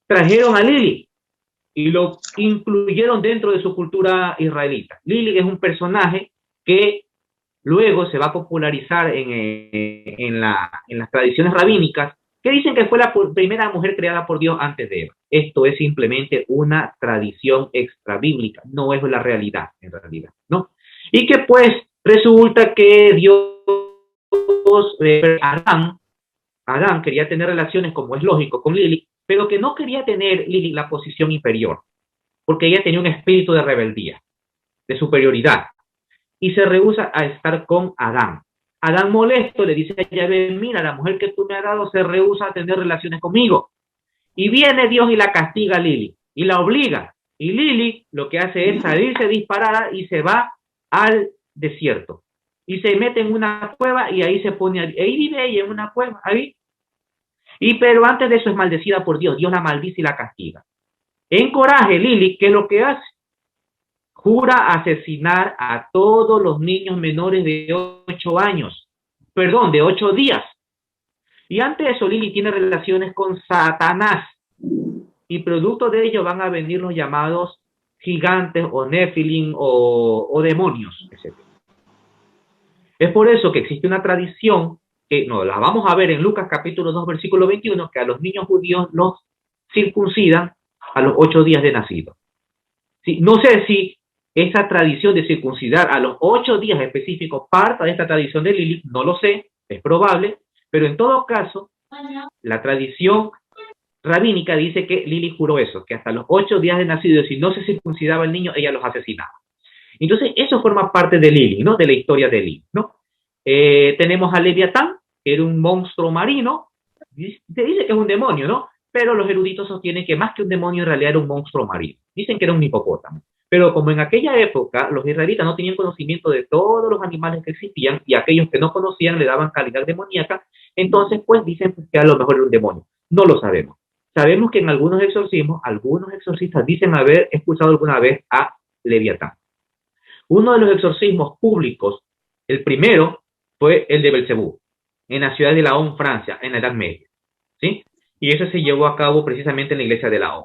trajeron a Lili y lo incluyeron dentro de su cultura israelita. Lili es un personaje que luego se va a popularizar en las tradiciones rabínicas, que dicen que fue la primera mujer creada por Dios antes de Eva. Esto es simplemente una tradición extrabíblica, no es la realidad, en realidad, ¿no? Y que pues resulta que Adán quería tener relaciones, como es lógico, con Lili, pero que no quería tener Lili la posición inferior, porque ella tenía un espíritu de rebeldía, de superioridad, y se rehúsa a estar con Adán. Adán, molesto, le dice a Yahvé: mira, la mujer que tú me has dado se rehúsa a tener relaciones conmigo. Y viene Dios y la castiga a Lili, y la obliga. Y Lili lo que hace es salirse disparada y se va al desierto. Y se mete en una cueva y ahí se pone, ahí vive ella en una cueva, ahí. Pero antes de eso es maldecida por Dios. Dios la maldice y la castiga. En coraje, Lili, ¿qué es lo que hace? Jura asesinar a todos los niños menores de 8 días. Y ante eso, Lili tiene relaciones con Satanás. Y producto de ello van a venir los llamados gigantes o nefilim o demonios, etc. Es por eso que existe una tradición que no la vamos a ver en Lucas capítulo 2, versículo 21, que a los niños judíos los circuncidan a los 8 días de nacido. ¿Sí? No sé si esa tradición de circuncidar a los 8 días específicos parta de esta tradición de Lili, no lo sé, es probable, pero en todo caso, la tradición rabínica dice que Lili juró eso, que hasta los 8 días de nacido, si no se circuncidaba el niño, ella los asesinaba. Entonces, eso forma parte de Lili, ¿no? De la historia de Lili, ¿no? Tenemos a Leviatán, que era un monstruo marino, se dice que es un demonio, ¿no? Pero los eruditos sostienen que más que un demonio en realidad era un monstruo marino. Dicen que era un hipopótamo. Pero como en aquella época los israelitas no tenían conocimiento de todos los animales que existían y aquellos que no conocían le daban calidad demoníaca, entonces pues dicen que a lo mejor era un demonio. No lo sabemos. Sabemos que en algunos exorcismos, algunos exorcistas dicen haber expulsado alguna vez a Leviatán. Uno de los exorcismos públicos, el primero, fue el de Belcebú, en la ciudad de Laon, Francia, en la Edad Media, ¿sí? Y eso se llevó a cabo precisamente en la iglesia de Laon.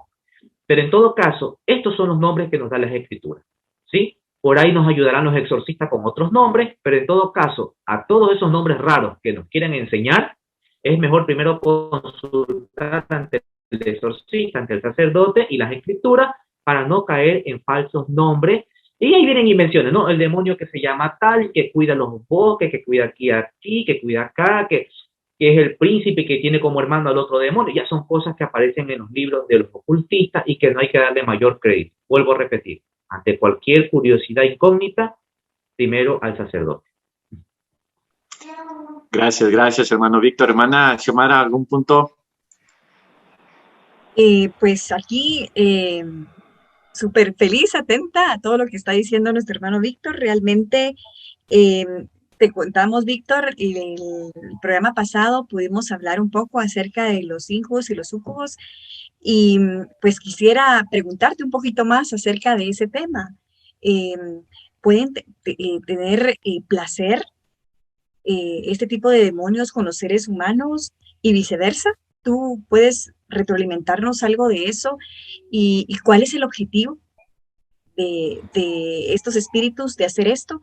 Pero en todo caso, estos son los nombres que nos dan las escrituras, ¿sí? Por ahí nos ayudarán los exorcistas con otros nombres, pero en todo caso, a todos esos nombres raros que nos quieren enseñar, es mejor primero consultar ante el exorcista, ante el sacerdote y las escrituras, para no caer en falsos nombres. Y ahí vienen invenciones, ¿no? El demonio que se llama tal, que cuida los bosques, que cuida aquí, que cuida acá, que es el príncipe que tiene como hermano al otro demonio. Ya son cosas que aparecen en los libros de los ocultistas y que no hay que darle mayor crédito. Vuelvo a repetir, ante cualquier curiosidad incógnita, primero al sacerdote. Gracias, hermano Víctor. Hermana Xiomara, ¿algún punto? Pues aquí súper feliz, atenta a todo lo que está diciendo nuestro hermano Víctor. Realmente, eh, te contamos, Víctor, el programa pasado pudimos hablar un poco acerca de los incubos y los súcubos y pues quisiera preguntarte un poquito más acerca de ese tema. Eh, ¿Pueden tener placer este tipo de demonios con los seres humanos y viceversa? ¿Tú puedes retroalimentarnos algo de eso? Y cuál es el objetivo de estos espíritus de hacer esto?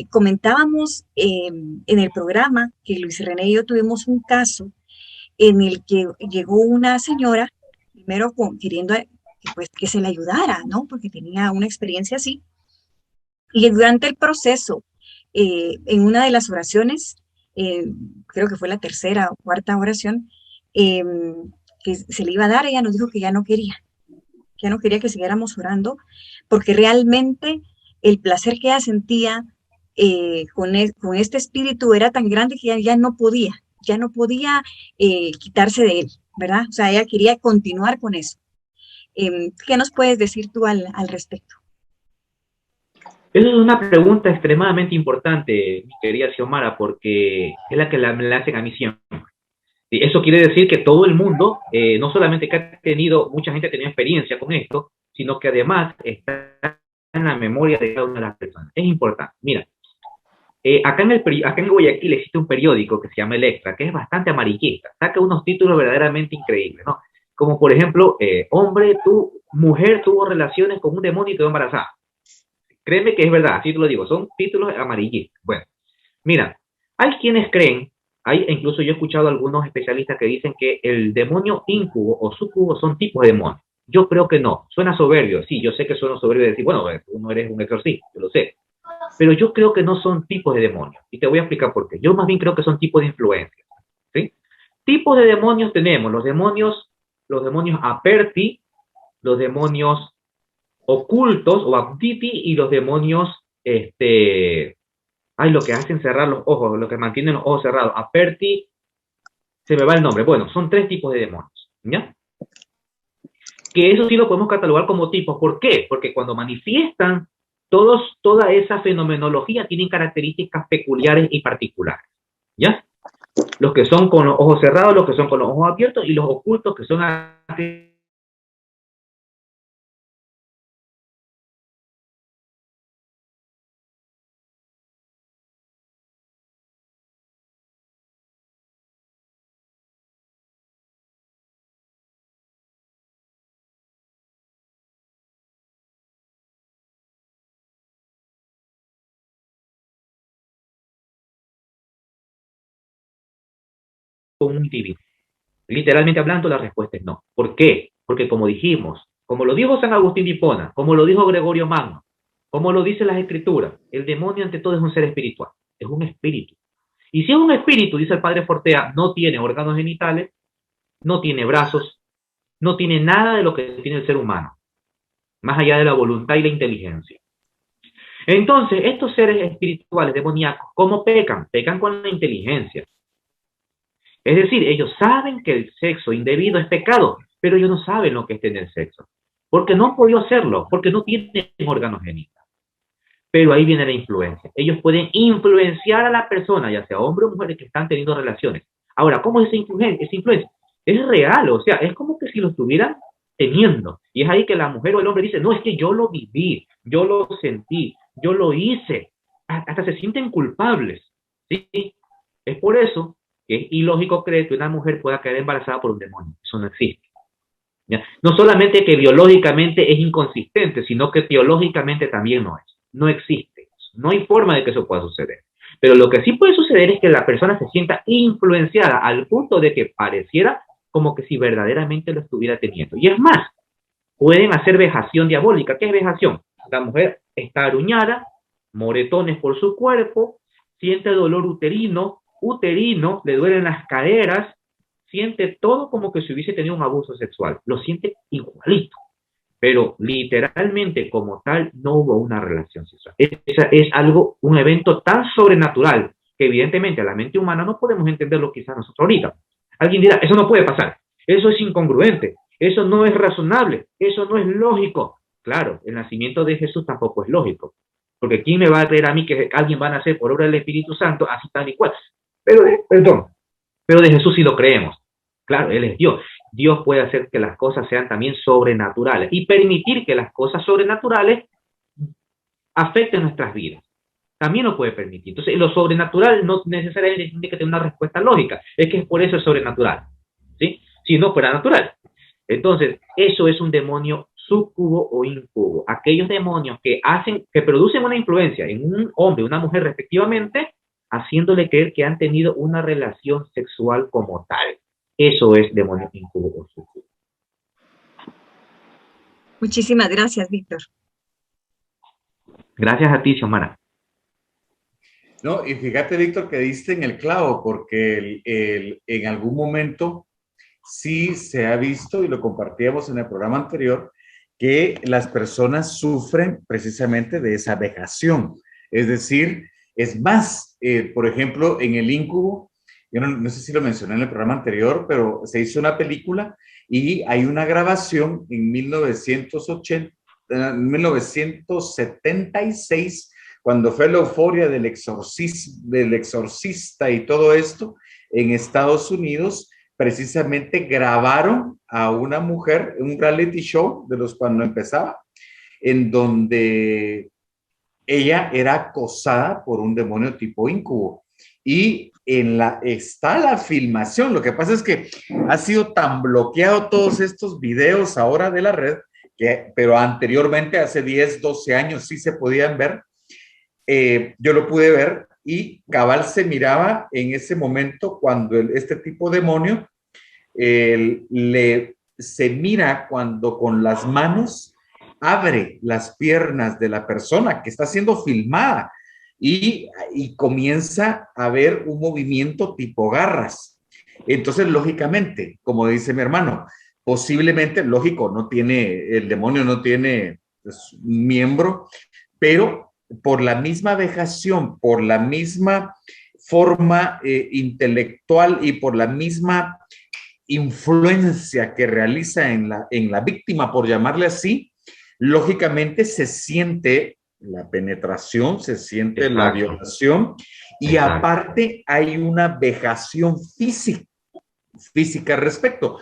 Comentábamos en el programa que Luis René y yo tuvimos un caso en el que llegó una señora, primero queriendo pues, que se le ayudara, ¿no? Porque tenía una experiencia así. Y durante el proceso, en una de las oraciones, eh, creo que fue la tercera o cuarta oración, eh, que se le iba a dar, ella nos dijo que ya no quería que siguiéramos orando, porque realmente el placer que ella sentía con este espíritu era tan grande que ya no podía quitarse de él, ¿verdad? O sea, ella quería continuar con eso. ¿Qué nos puedes decir tú al respecto? Esa es una pregunta extremadamente importante, mi querida Xiomara, porque es la que me la hacen a mí siempre. Y eso quiere decir que todo el mundo, no solamente que ha tenido, mucha gente ha tenido experiencia con esto, sino que además está en la memoria de cada una de las personas. Es importante. Mira, acá en Guayaquil existe un periódico que se llama El Extra, que es bastante amarillista. Saca unos títulos verdaderamente increíbles, ¿no? Como por ejemplo, mujer tuvo relaciones con un demonio y quedó embarazada. Créeme que es verdad, así te lo digo, son títulos amarillistas. Bueno, mira, hay quienes creen, incluso yo he escuchado a algunos especialistas que dicen que el demonio íncubo o súcubo son tipos de demonios. Yo creo que no, suena soberbio, sí, yo sé que suena soberbio decir, bueno, tú no eres un exorcista, yo lo sé, pero yo creo que no son tipos de demonios, y te voy a explicar por qué. Yo más bien creo que son tipos de influencias, ¿sí? Tipos de demonios tenemos, los demonios aperti, los demonios ocultos o abditi y los demonios, lo que hacen cerrar los ojos, lo que mantienen los ojos cerrados, aperti, se me va el nombre. Bueno, son 3 tipos de demonios, ¿ya? Que eso sí lo podemos catalogar como tipos. ¿Por qué? Porque cuando manifiestan, toda esa fenomenología tienen características peculiares y particulares, ¿ya? Los que son con los ojos cerrados, los que son con los ojos abiertos y los ocultos que son con un individuo. Literalmente hablando, la respuesta es no. ¿Por qué? Porque como dijimos, como lo dijo San Agustín de Hipona, como lo dijo Gregorio Magno, como lo dicen las escrituras, el demonio ante todo es un ser espiritual, es un espíritu. Y si es un espíritu, dice el padre Fortea, no tiene órganos genitales, no tiene brazos, no tiene nada de lo que tiene el ser humano, más allá de la voluntad y la inteligencia. Entonces, estos seres espirituales demoníacos, ¿cómo pecan? Pecan con la inteligencia. Es decir, ellos saben que el sexo indebido es pecado, pero ellos no saben lo que es tener sexo, porque no han podido hacerlo, porque no tienen órganos genitales. Pero ahí viene la influencia. Ellos pueden influenciar a la persona, ya sea hombre o mujer, que están teniendo relaciones. Ahora, ¿cómo es esa influencia? Esa influencia es real, o sea, es como que si lo estuvieran teniendo. Y es ahí que la mujer o el hombre dice, no, es que yo lo viví, yo lo sentí, yo lo hice. Hasta se sienten culpables, ¿sí? Es por eso que es ilógico creer que una mujer pueda quedar embarazada por un demonio. Eso no existe. ¿Ya? No solamente que biológicamente es inconsistente, sino que teológicamente también no es. No existe. No hay forma de que eso pueda suceder. Pero lo que sí puede suceder es que la persona se sienta influenciada al punto de que pareciera como que si verdaderamente lo estuviera teniendo. Y es más, pueden hacer vejación diabólica. ¿Qué es vejación? La mujer está aruñada, moretones por su cuerpo, siente dolor uterino, le duelen las caderas, siente todo como que si hubiese tenido un abuso sexual. Lo siente igualito. Pero literalmente como tal no hubo una relación sexual. Es algo, un evento tan sobrenatural que evidentemente a la mente humana no podemos entenderlo quizás nosotros ahorita. Alguien dirá, eso no puede pasar, eso es incongruente, eso no es razonable, eso no es lógico. Claro, el nacimiento de Jesús tampoco es lógico, porque ¿quién me va a creer a mí que alguien va a nacer por obra del Espíritu Santo así tal y cual? Pero de Jesús sí lo creemos. Claro, Él es Dios. Dios puede hacer que las cosas sean también sobrenaturales y permitir que las cosas sobrenaturales afecten nuestras vidas. También lo puede permitir. Entonces, lo sobrenatural no necesariamente tiene que tener una respuesta lógica. Es que por eso es sobrenatural. ¿Sí? Si no fuera natural. Entonces, eso es un demonio súcubo o incubo. Aquellos demonios que producen una influencia en un hombre, una mujer respectivamente, haciéndole creer que han tenido una relación sexual como tal. Eso es demonio incubo o súcubo. Muchísimas gracias, Víctor. Gracias a ti, Xiomara. No, y fíjate, Víctor, que diste en el clavo, porque en algún momento sí se ha visto, y lo compartíamos en el programa anterior, que las personas sufren precisamente de esa vejación. Es decir, es más, por ejemplo, en el incubo, yo no sé si lo mencioné en el programa anterior, pero se hizo una película y hay una grabación en 1976, cuando fue la euforia del exorcista y todo esto en Estados Unidos. Precisamente grabaron a una mujer, un reality show de los cuando empezaba, en donde ella era acosada por un demonio tipo incubo. Y está la filmación. Lo que pasa es que ha sido tan bloqueado todos estos videos ahora de la red, pero anteriormente, hace 10, 12 años, sí se podían ver. Yo lo pude ver y cabal se miraba en ese momento cuando este tipo de demonio se mira cuando con las manos abre las piernas de la persona que está siendo filmada y comienza a ver un movimiento tipo garras. Entonces, lógicamente, como dice mi hermano, posiblemente, lógico, el demonio no tiene pues, un miembro, pero por la misma vejación, por la misma forma intelectual y por la misma influencia que realiza en la víctima, por llamarle así, lógicamente se siente la penetración, se siente Exacto. La violación y Exacto. Aparte hay una vejación física al respecto.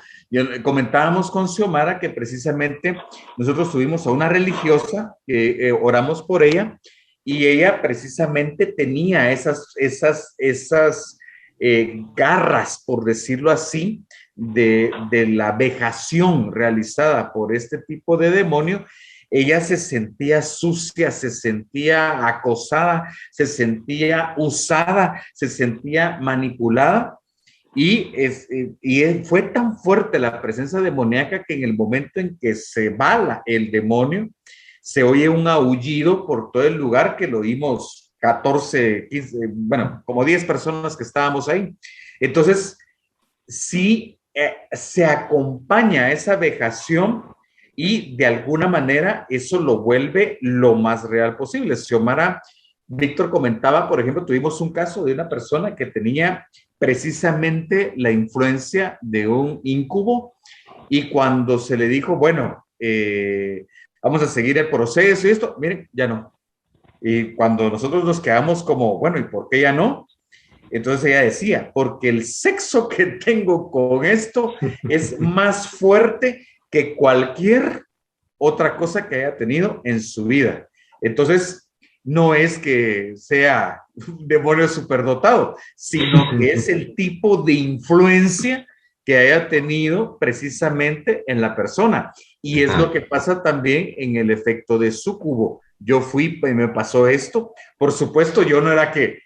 Comentábamos con Xiomara que precisamente nosotros tuvimos a una religiosa, oramos por ella, y ella precisamente tenía esas garras, por decirlo así, de la vejación realizada por este tipo de demonio. Ella se sentía sucia, se sentía acosada, se sentía usada, se sentía manipulada. Y fue tan fuerte la presencia demoníaca que en el momento en que se va el demonio, se oye un aullido por todo el lugar que lo oímos 14, 15, bueno, como 10 personas que estábamos ahí. Entonces, sí se acompaña esa vejación y de alguna manera eso lo vuelve lo más real posible. Xiomara, Víctor comentaba, por ejemplo, tuvimos un caso de una persona que tenía precisamente la influencia de un incubo y cuando se le dijo, bueno, vamos a seguir el proceso y esto, miren, ya no. Y cuando nosotros nos quedamos como, bueno, ¿y por qué ya no? Entonces ella decía, porque el sexo que tengo con esto es más fuerte que cualquier otra cosa que haya tenido en su vida. Entonces, no es que sea un demonio superdotado, sino que es el tipo de influencia que haya tenido precisamente en la persona. Y es lo que pasa también en el efecto de súcubo. Yo fui y me pasó esto. Por supuesto, yo no era que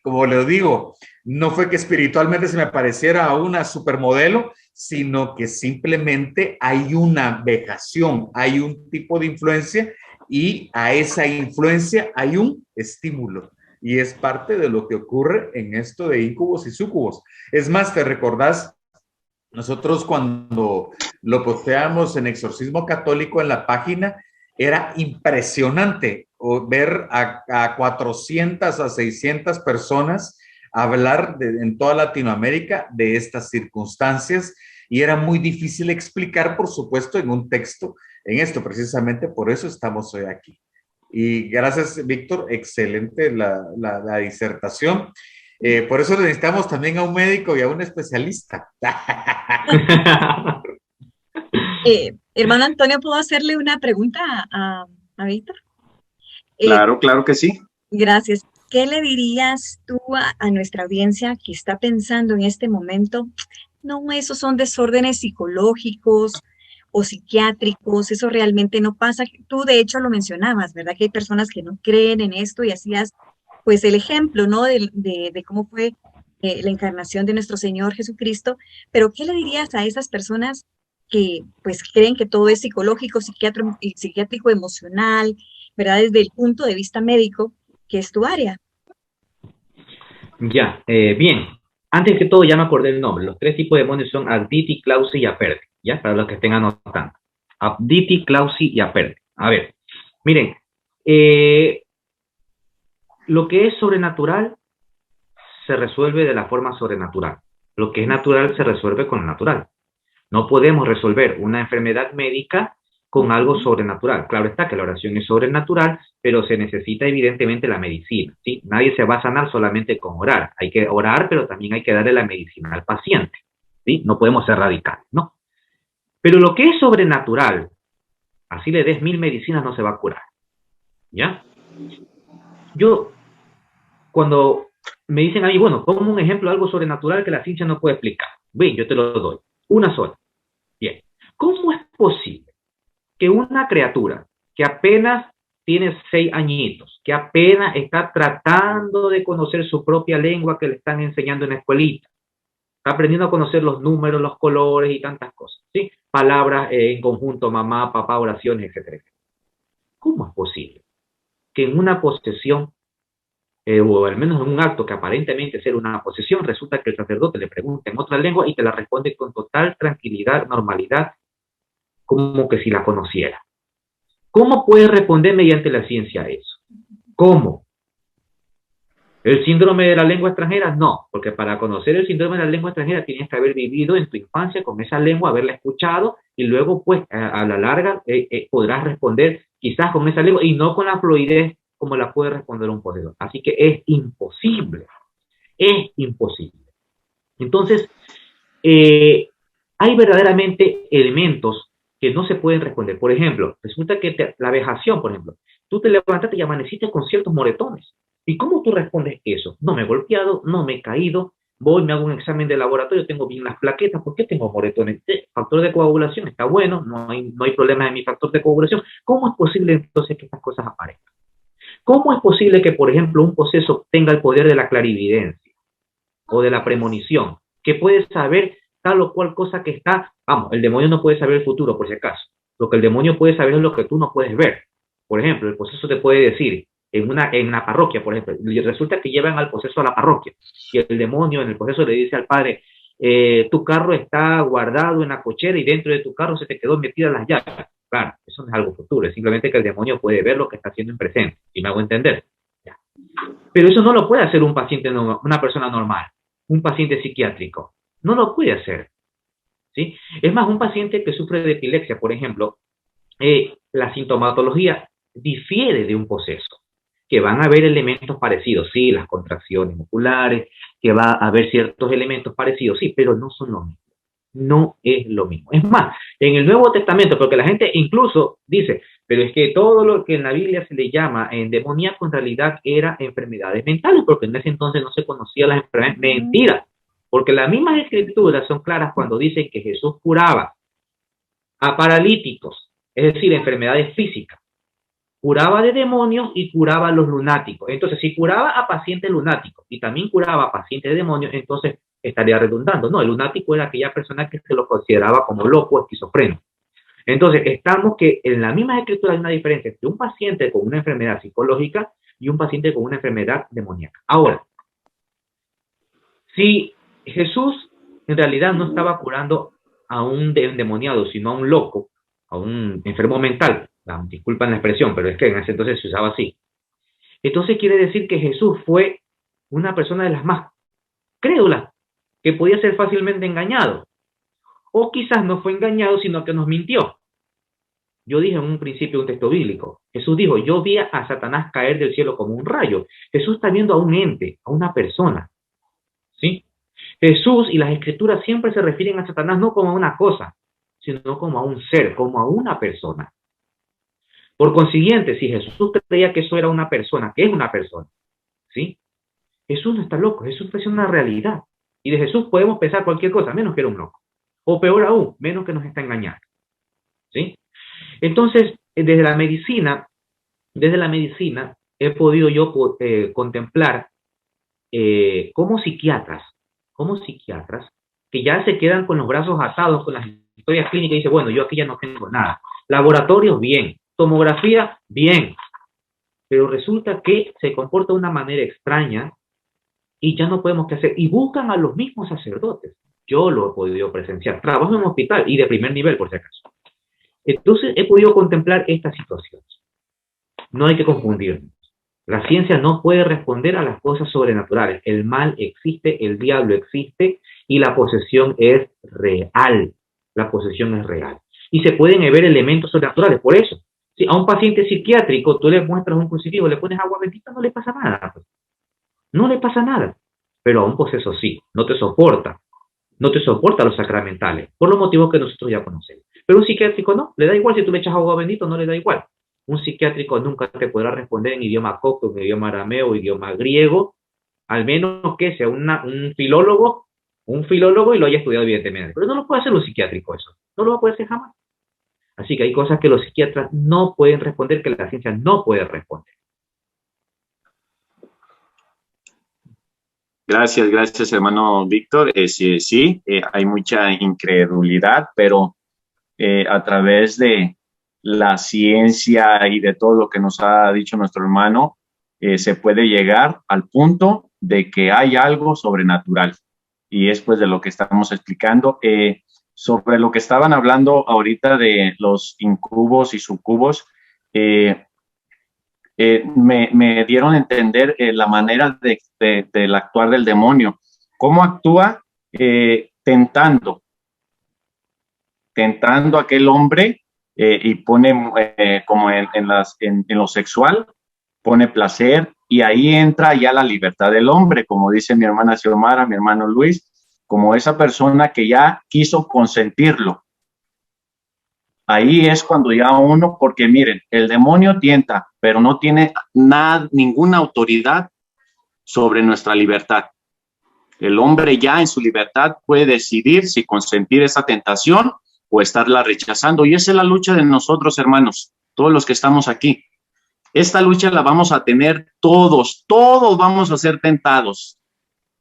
como les digo, no fue que espiritualmente se me pareciera a una supermodelo, sino que simplemente hay una vejación, hay un tipo de influencia y a esa influencia hay un estímulo. Y es parte de lo que ocurre en esto de incubos y súcubos. Es más, ¿te recordás? Nosotros cuando lo posteamos en Exorcismo Católico en la página, era impresionante ver a 400 a 600 personas hablar en toda Latinoamérica de estas circunstancias y era muy difícil explicar, por supuesto, en un texto, en esto. Precisamente por eso estamos hoy aquí. Y gracias, Víctor, excelente la disertación. Por eso necesitamos también a un médico y a un especialista. Hermano Antonio, ¿puedo hacerle una pregunta a Víctor? Claro, claro que sí. Gracias. ¿Qué le dirías tú a nuestra audiencia que está pensando en este momento? No, esos son desórdenes psicológicos o psiquiátricos, eso realmente no pasa. Tú de hecho lo mencionabas, ¿verdad? Que hay personas que no creen en esto y hacías pues el ejemplo, ¿no? De cómo fue la encarnación de nuestro Señor Jesucristo. Pero ¿qué le dirías a esas personas que pues creen que todo es psicológico, psiquiátrico, emocional, ¿verdad? Desde el punto de vista médico, que es tu área? Ya, bien. Antes que todo, ya me acordé el nombre. Los 3 tipos de demonios son Abditi, Clausi y Aperti. ¿Ya? Para los que estén anotando. Abditi, Clausi y Aperti. A ver, miren. Lo que es sobrenatural se resuelve de la forma sobrenatural. Lo que es natural se resuelve con lo natural. No podemos resolver una enfermedad médica con algo sobrenatural. Claro está que la oración es sobrenatural, pero se necesita evidentemente la medicina, ¿sí? Nadie se va a sanar solamente con orar. Hay que orar, pero también hay que darle la medicina al paciente, ¿sí? No podemos ser radicales, ¿no? Pero lo que es sobrenatural, así le des 1000 medicinas, no se va a curar, ¿ya? Yo, cuando me dicen a mí, bueno, pongo un ejemplo de algo sobrenatural que la ciencia no puede explicar. Bien, yo te lo doy. Una sola. Bien. ¿Cómo es posible que una criatura que apenas tiene 6 añitos, que apenas está tratando de conocer su propia lengua que le están enseñando en la escuelita, está aprendiendo a conocer los números, los colores y tantas cosas, ¿sí? Palabras en conjunto, mamá, papá, oraciones, etcétera, etcétera? ¿Cómo es posible que en una posesión, o al menos en un acto que aparentemente sea una posesión, resulta que el sacerdote le pregunta en otra lengua y te la responde con total tranquilidad, normalidad, como que si la conociera? ¿Cómo puede responder mediante la ciencia eso? ¿Cómo? ¿El síndrome de la lengua extranjera? No, porque para conocer el síndrome de la lengua extranjera tienes que haber vivido en tu infancia con esa lengua, haberla escuchado y luego pues a la larga podrás responder quizás con esa lengua y no con la fluidez como la puede responder un poseedor. Así que es imposible, es imposible. Entonces, hay verdaderamente elementos que no se pueden responder. Por ejemplo, resulta que la vejación, por ejemplo, tú te levantaste y amaneciste con ciertos moretones. ¿Y cómo tú respondes eso? No me he golpeado, no me he caído, voy, me hago un examen de laboratorio, tengo bien las plaquetas, ¿por qué tengo moretones? Factor de coagulación está bueno, no hay problemas en mi factor de coagulación. ¿Cómo es posible entonces que estas cosas aparezcan? ¿Cómo es posible que, por ejemplo, un poseso tenga el poder de la clarividencia o de la premonición, que puede saber tal o cual cosa que está? Vamos, el demonio no puede saber el futuro, por si acaso. Lo que el demonio puede saber es lo que tú no puedes ver. Por ejemplo, el poseso te puede decir, en una parroquia, por ejemplo, resulta que llevan al poseso a la parroquia, y el demonio en el poseso le dice al padre, tu carro está guardado en la cochera y dentro de tu carro se te quedó metida las llaves. Claro, eso no es algo futuro, es simplemente que el demonio puede ver lo que está haciendo en presente, y me hago entender. Ya. Pero eso no lo puede hacer un paciente, una persona normal, un paciente psiquiátrico, no lo puede hacer, ¿sí? Es más, un paciente que sufre de epilepsia, por ejemplo, la sintomatología difiere de un poseso, que van a haber elementos parecidos, sí, las contracciones musculares, que va a haber ciertos elementos parecidos, sí, pero no son lo mismo. No es lo mismo. Es más, en el Nuevo Testamento, porque la gente incluso dice, pero es que todo lo que en la Biblia se le llama demoníaco en realidad era enfermedades mentales, porque en ese entonces no se conocía las enfermedades. Mentira, porque las mismas escrituras son claras cuando dicen que Jesús curaba a paralíticos, es decir, enfermedades físicas. Curaba de demonios y curaba a los lunáticos. Entonces, si curaba a pacientes lunáticos y también curaba a pacientes de demonios, entonces estaría redundando. No, el lunático era aquella persona que se lo consideraba como loco o esquizofrénico. Entonces, estamos que en la misma escritura hay una diferencia entre un paciente con una enfermedad psicológica y un paciente con una enfermedad demoníaca. Ahora, si Jesús en realidad no estaba curando a un endemoniado, sino a un loco, a un enfermo mental, disculpan la expresión, pero es que en ese entonces se usaba así. Entonces quiere decir que Jesús fue una persona de las más crédulas, que podía ser fácilmente engañado. O quizás no fue engañado, sino que nos mintió. Yo dije en un principio un texto bíblico. Jesús dijo, yo vi a Satanás caer del cielo como un rayo. Jesús está viendo a un ente, a una persona. ¿Sí? Jesús y las escrituras siempre se refieren a Satanás no como a una cosa, sino como a un ser, como a una persona. Por consiguiente, si Jesús creía que eso era una persona, que es una persona, ¿sí? Jesús no está loco, Jesús está haciendo una realidad. Y de Jesús podemos pensar cualquier cosa, menos que era un loco. O peor aún, menos que nos está engañando. ¿Sí? Entonces, desde la medicina he podido yo contemplar como psiquiatras, que ya se quedan con los brazos atados con las historias clínicas y dicen, bueno, yo aquí ya no tengo nada. Laboratorios, bien. Tomografía, bien. Pero resulta que se comporta de una manera extraña y ya no podemos qué hacer. Y buscan a los mismos sacerdotes. Yo lo he podido presenciar. Trabajo en un hospital y de primer nivel, por si acaso. Entonces, he podido contemplar estas situaciones. No hay que confundirnos. La ciencia no puede responder a las cosas sobrenaturales. El mal existe, el diablo existe y la posesión es real. La posesión es real. Y se pueden ver elementos sobrenaturales. Por eso, si a un paciente psiquiátrico tú le muestras un crucifijo, le pones agua bendita, no le pasa nada. No le pasa nada. Pero a un poseso sí, no te soporta. No te soporta los sacramentales, por los motivos que nosotros ya conocemos. Pero un psiquiátrico no, le da igual si tú le echas agua bendita, no le da igual. Un psiquiátrico nunca te podrá responder en idioma copto, en idioma arameo, idioma griego, al menos que sea un filólogo y lo haya estudiado evidentemente. Pero no lo puede hacer un psiquiátrico eso, no lo va a poder hacer jamás. Así que hay cosas que los psiquiatras no pueden responder, que la ciencia no puede responder. Gracias, hermano Víctor. Sí, hay mucha incredulidad, pero a través de la ciencia y de todo lo que nos ha dicho nuestro hermano, se puede llegar al punto de que hay algo sobrenatural. Y es pues de lo que estamos explicando. Sobre lo que estaban hablando ahorita de los incubos y sucubos, me dieron a entender la manera del actuar del demonio. ¿Cómo actúa? Tentando a aquel hombre y pone como en lo sexual, pone placer y ahí entra ya la libertad del hombre, como dice mi hermana Xiomara, mi hermano Luis, como esa persona que ya quiso consentirlo. Ahí es cuando ya uno, porque miren, el demonio tienta, pero no tiene ninguna autoridad sobre nuestra libertad. El hombre ya en su libertad puede decidir si consentir esa tentación o estarla rechazando. Y esa es la lucha de nosotros, hermanos, todos los que estamos aquí. Esta lucha la vamos a tener todos vamos a ser tentados.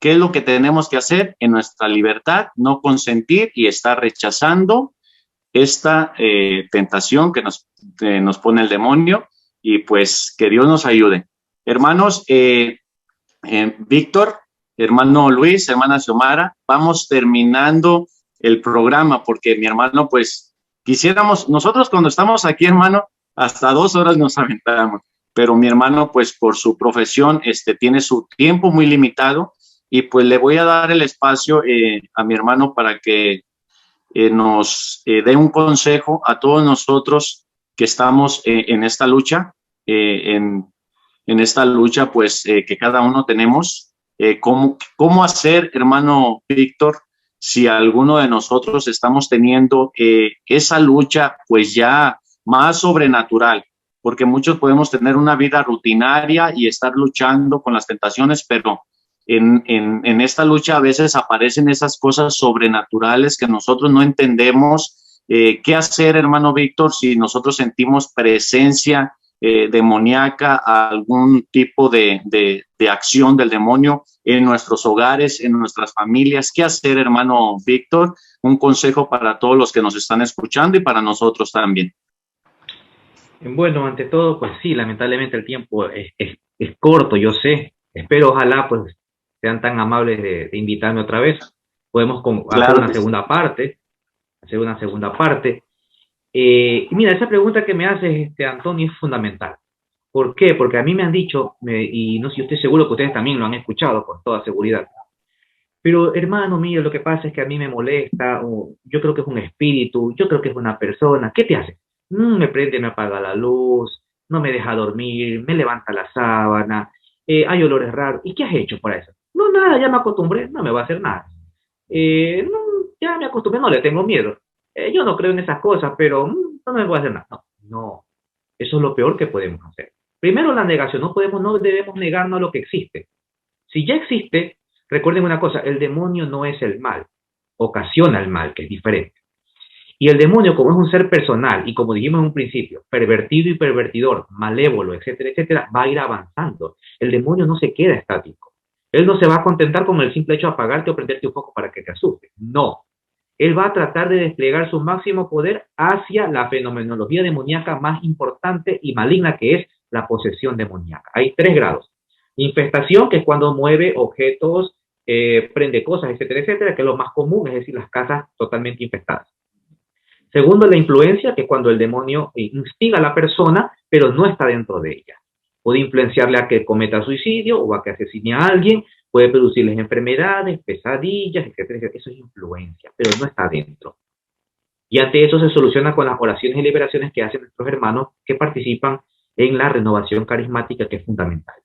¿Qué es lo que tenemos que hacer? En nuestra libertad, no consentir y estar rechazando esta tentación que nos pone el demonio, y pues que Dios nos ayude. Hermanos, Víctor, hermano Luis, hermana Xiomara, vamos terminando el programa porque mi hermano, pues quisiéramos, nosotros cuando estamos aquí, hermano, hasta 2 horas nos aventamos, pero mi hermano, pues por su profesión, tiene su tiempo muy limitado y pues le voy a dar el espacio a mi hermano para que nos dé un consejo a todos nosotros que estamos en esta lucha, en esta lucha pues que cada uno tenemos, cómo hacer, hermano Víctor, si alguno de nosotros estamos teniendo esa lucha pues ya más sobrenatural, porque muchos podemos tener una vida rutinaria y estar luchando con las tentaciones, pero en esta lucha a veces aparecen esas cosas sobrenaturales que nosotros no entendemos. ¿Qué hacer, hermano Víctor, si nosotros sentimos presencia demoníaca, algún tipo de acción del demonio en nuestros hogares, en nuestras familias? ¿Qué hacer, hermano Víctor? Un consejo para todos los que nos están escuchando y para nosotros también. Bueno, ante todo, pues sí, lamentablemente el tiempo es corto, yo sé. Espero, ojalá, pues sean tan amables de invitarme otra vez. Podemos hacer una segunda parte. Mira, esa pregunta que me hace Antonio es fundamental. ¿Por qué? Porque a mí me han dicho, y no sé si estoy seguro que ustedes también lo han escuchado con toda seguridad, pero hermano mío, lo que pasa es que a mí me molesta, o yo creo que es un espíritu, yo creo que es una persona. ¿Qué te hace? Me prende, me apaga la luz, no me deja dormir, me levanta la sábana, hay olores raros. ¿Y qué has hecho para eso? No, nada, ya me acostumbré, no me va a hacer nada. No, ya me acostumbré, no le tengo miedo. Yo no creo en esas cosas, pero no me voy a hacer nada. No, no, eso es lo peor que podemos hacer. Primero, la negación, no debemos negarnos a lo que existe. Si ya existe, recuerden una cosa, el demonio no es el mal, ocasiona el mal, que es diferente. Y el demonio, como es un ser personal, y como dijimos en un principio, pervertido y pervertidor, malévolo, etcétera, etcétera, va a ir avanzando. El demonio no se queda estático. Él no se va a contentar con el simple hecho de apagarte o prenderte un foco para que te asuste. No. Él va a tratar de desplegar su máximo poder hacia la fenomenología demoníaca más importante y maligna, que es la posesión demoníaca. Hay 3 grados. Infestación, que es cuando mueve objetos, prende cosas, etcétera, etcétera, que es lo más común, es decir, las casas totalmente infestadas. Segundo, la influencia, que es cuando el demonio instiga a la persona, pero no está dentro de ella. Puede influenciarle a que cometa suicidio o a que asesine a alguien, puede producirles enfermedades, pesadillas, etcétera, etcétera. Eso es influencia, pero no está dentro. Y ante eso se soluciona con las oraciones y liberaciones que hacen nuestros hermanos que participan en la renovación carismática, que es fundamental.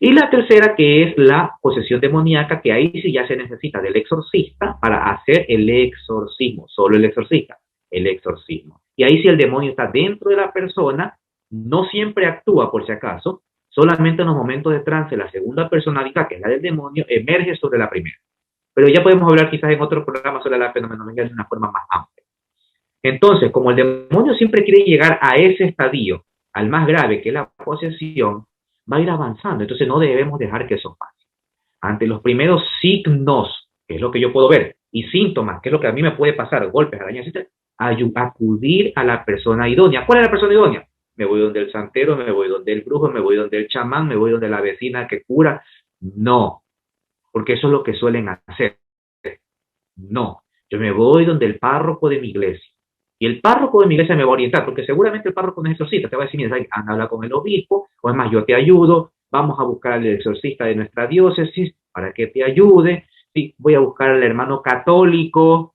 Y la tercera, que es la posesión demoníaca, que ahí sí ya se necesita del exorcista para hacer el exorcismo, solo el exorcista, el exorcismo. Y ahí sí el demonio está dentro de la persona, no siempre actúa por si acaso, solamente en los momentos de trance la segunda personalidad, que es la del demonio, emerge sobre la primera. Pero ya podemos hablar quizás en otro programa sobre la fenomenología de una forma más amplia. Entonces, como el demonio siempre quiere llegar a ese estadio, al más grave, que es la posesión, va a ir avanzando. Entonces no debemos dejar que eso pase. Ante los primeros signos, que es lo que yo puedo ver, y síntomas, que es lo que a mí me puede pasar, golpes, arañas, etc., acudir a la persona idónea. ¿Cuál es la persona idónea? Me voy donde el santero, me voy donde el brujo, me voy donde el chamán, me voy donde la vecina que cura. No, porque eso es lo que suelen hacer. No, yo me voy donde el párroco de mi iglesia. Y el párroco de mi iglesia me va a orientar, porque seguramente el párroco no es exorcista, te va a decir, mira, anda a hablar con el obispo, o es más, yo te ayudo, vamos a buscar al exorcista de nuestra diócesis para que te ayude, sí, voy a buscar al hermano católico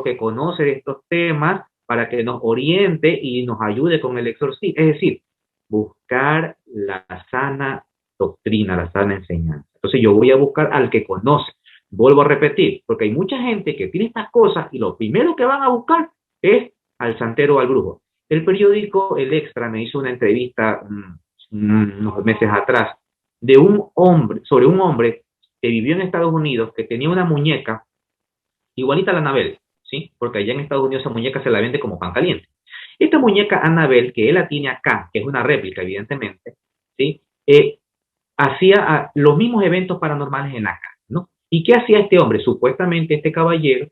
que conoce de estos temas, para que nos oriente y nos ayude con el exorcismo. Es decir, buscar la sana doctrina, la sana enseñanza. Entonces yo voy a buscar al que conoce. Vuelvo a repetir, porque hay mucha gente que tiene estas cosas y lo primero que van a buscar es al santero o al brujo. El periódico El Extra me hizo una entrevista unos meses atrás de sobre un hombre que vivió en Estados Unidos, que tenía una muñeca igualita a la Anabel, ¿sí? Porque allá en Estados Unidos esa muñeca se la vende como pan caliente. Esta muñeca Anabel, que él la tiene acá, que es una réplica, evidentemente, ¿sí? Hacía los mismos eventos paranormales en la casa, ¿no? ¿Y qué hacía este hombre? Supuestamente este caballero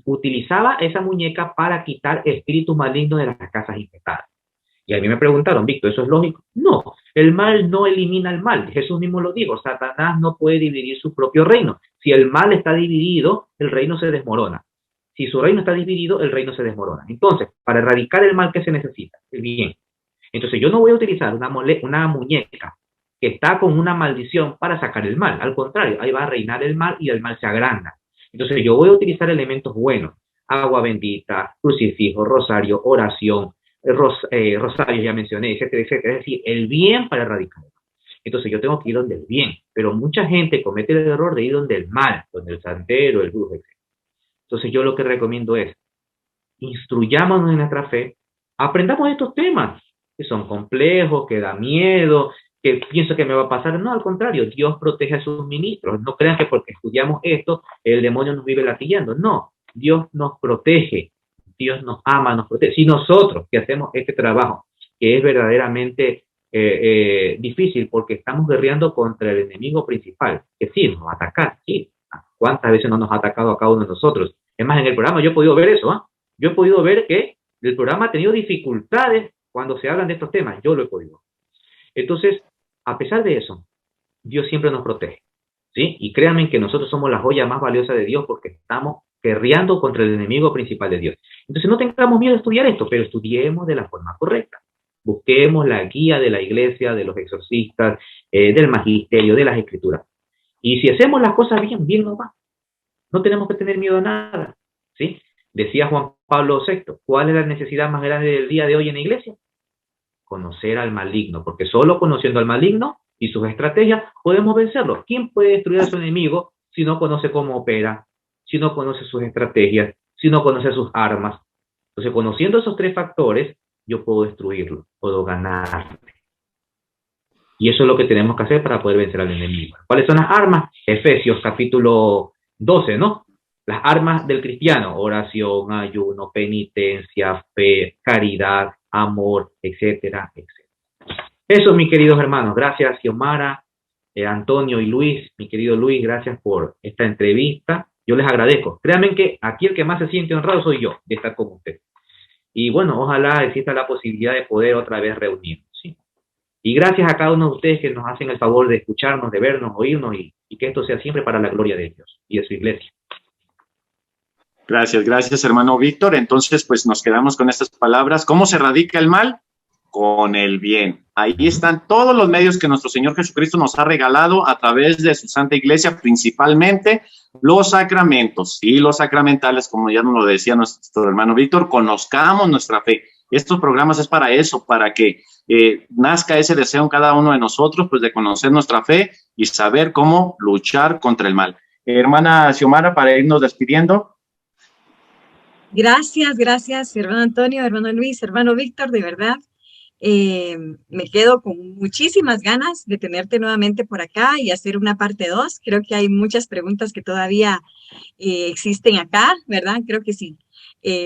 utilizaba esa muñeca para quitar espíritus malignos de las casas infestadas. Y a mí me preguntaron, Víctor, ¿eso es lógico? No, el mal no elimina el mal. Jesús mismo lo dijo, Satanás no puede dividir su propio reino. Si el mal está dividido, el reino se desmorona. Si su reino está dividido, el reino se desmorona. Entonces, para erradicar el mal, ¿qué se necesita? El bien. Entonces, yo no voy a utilizar una muñeca que está con una maldición para sacar el mal. Al contrario, ahí va a reinar el mal y el mal se agranda. Entonces, yo voy a utilizar elementos buenos. Agua bendita, crucifijo, rosario, oración, rosario ya mencioné, etcétera, etcétera. Es decir, el bien para erradicar el mal. Entonces, yo tengo que ir donde el bien. Pero mucha gente comete el error de ir donde el mal, donde el santero, el brujo, etc. Entonces, yo lo que recomiendo es, instruyámonos en nuestra fe, aprendamos estos temas, que son complejos, que da miedo, que pienso que me va a pasar. No, al contrario, Dios protege a sus ministros. No crean que porque estudiamos esto, el demonio nos vive latillando. No, Dios nos protege, Dios nos ama, nos protege. Si nosotros que hacemos este trabajo, que es verdaderamente difícil, porque estamos guerreando contra el enemigo principal, que sí, nos va a atacar, sí. ¿Cuántas veces no nos ha atacado a cada uno de nosotros? Es más, en el programa yo he podido ver eso, ¿eh? Yo he podido ver que el programa ha tenido dificultades cuando se hablan de estos temas. Yo lo he podido. Entonces, a pesar de eso, Dios siempre nos protege, ¿sí? Y créanme que nosotros somos la joya más valiosa de Dios porque estamos guerreando contra el enemigo principal de Dios. Entonces, no tengamos miedo de estudiar esto, pero estudiemos de la forma correcta. Busquemos la guía de la iglesia, de los exorcistas, del magisterio, de las escrituras. Y si hacemos las cosas bien, bien nos va. No tenemos que tener miedo a nada, ¿sí? Decía Juan Pablo VI, ¿cuál es la necesidad más grande del día de hoy en la iglesia? Conocer al maligno, porque solo conociendo al maligno y sus estrategias podemos vencerlo. ¿Quién puede destruir a su enemigo si no conoce cómo opera, si no conoce sus estrategias, si no conoce sus armas? Entonces, conociendo esos tres factores, yo puedo destruirlo, puedo ganar. Y eso es lo que tenemos que hacer para poder vencer al enemigo. ¿Cuáles son las armas? Efesios capítulo 12, ¿no? Las armas del cristiano: oración, ayuno, penitencia, fe, caridad, amor, etcétera, etcétera. Eso, mis queridos hermanos. Gracias, Xiomara, Antonio y Luis. Mi querido Luis, gracias por esta entrevista. Yo les agradezco. Créanme que aquí el que más se siente honrado soy yo de estar con ustedes. Y bueno, ojalá exista la posibilidad de poder otra vez reunirnos, ¿sí? Y gracias a cada uno de ustedes que nos hacen el favor de escucharnos, de vernos, oírnos, y que esto sea siempre para la gloria de Dios y de su iglesia. Gracias, gracias, hermano Víctor. Entonces, pues nos quedamos con estas palabras. ¿Cómo se erradica el mal? Con el bien. Ahí están todos los medios que nuestro Señor Jesucristo nos ha regalado a través de su Santa Iglesia, principalmente los sacramentos y los sacramentales, como ya nos lo decía nuestro hermano Víctor. Conozcamos nuestra fe. Estos programas es para eso, para que nazca ese deseo en cada uno de nosotros, pues de conocer nuestra fe y saber cómo luchar contra el mal. Hermana Xiomara, para irnos despidiendo. Gracias, hermano Antonio, hermano Luis, hermano Víctor, de verdad. Me quedo con muchísimas ganas de tenerte nuevamente por acá y hacer una parte 2. Creo que hay muchas preguntas que todavía existen acá, ¿verdad? Creo que sí.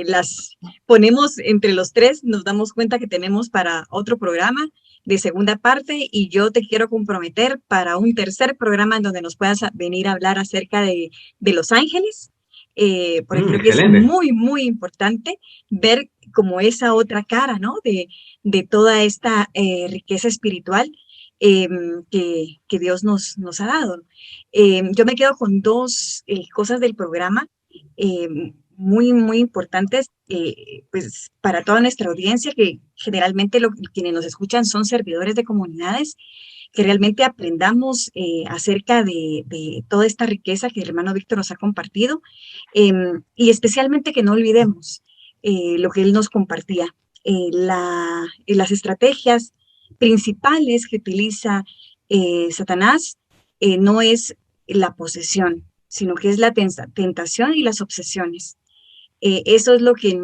Las ponemos entre los tres, nos damos cuenta que tenemos para otro programa de segunda parte, y yo te quiero comprometer para un tercer programa en donde nos puedas venir a hablar acerca de Los Ángeles. Porque creo que excelente. es muy, muy importante ver como esa otra cara, ¿no? De toda esta riqueza espiritual que Dios nos ha dado. Yo me quedo con dos cosas del programa muy, muy importantes, pues para toda nuestra audiencia, que generalmente quienes nos escuchan son servidores de comunidades, que realmente aprendamos acerca de toda esta riqueza que el hermano Víctor nos ha compartido, y especialmente que no olvidemos lo que él nos compartía, las estrategias principales que utiliza Satanás. No es la posesión, sino que es la tentación y las obsesiones. Eso es lo que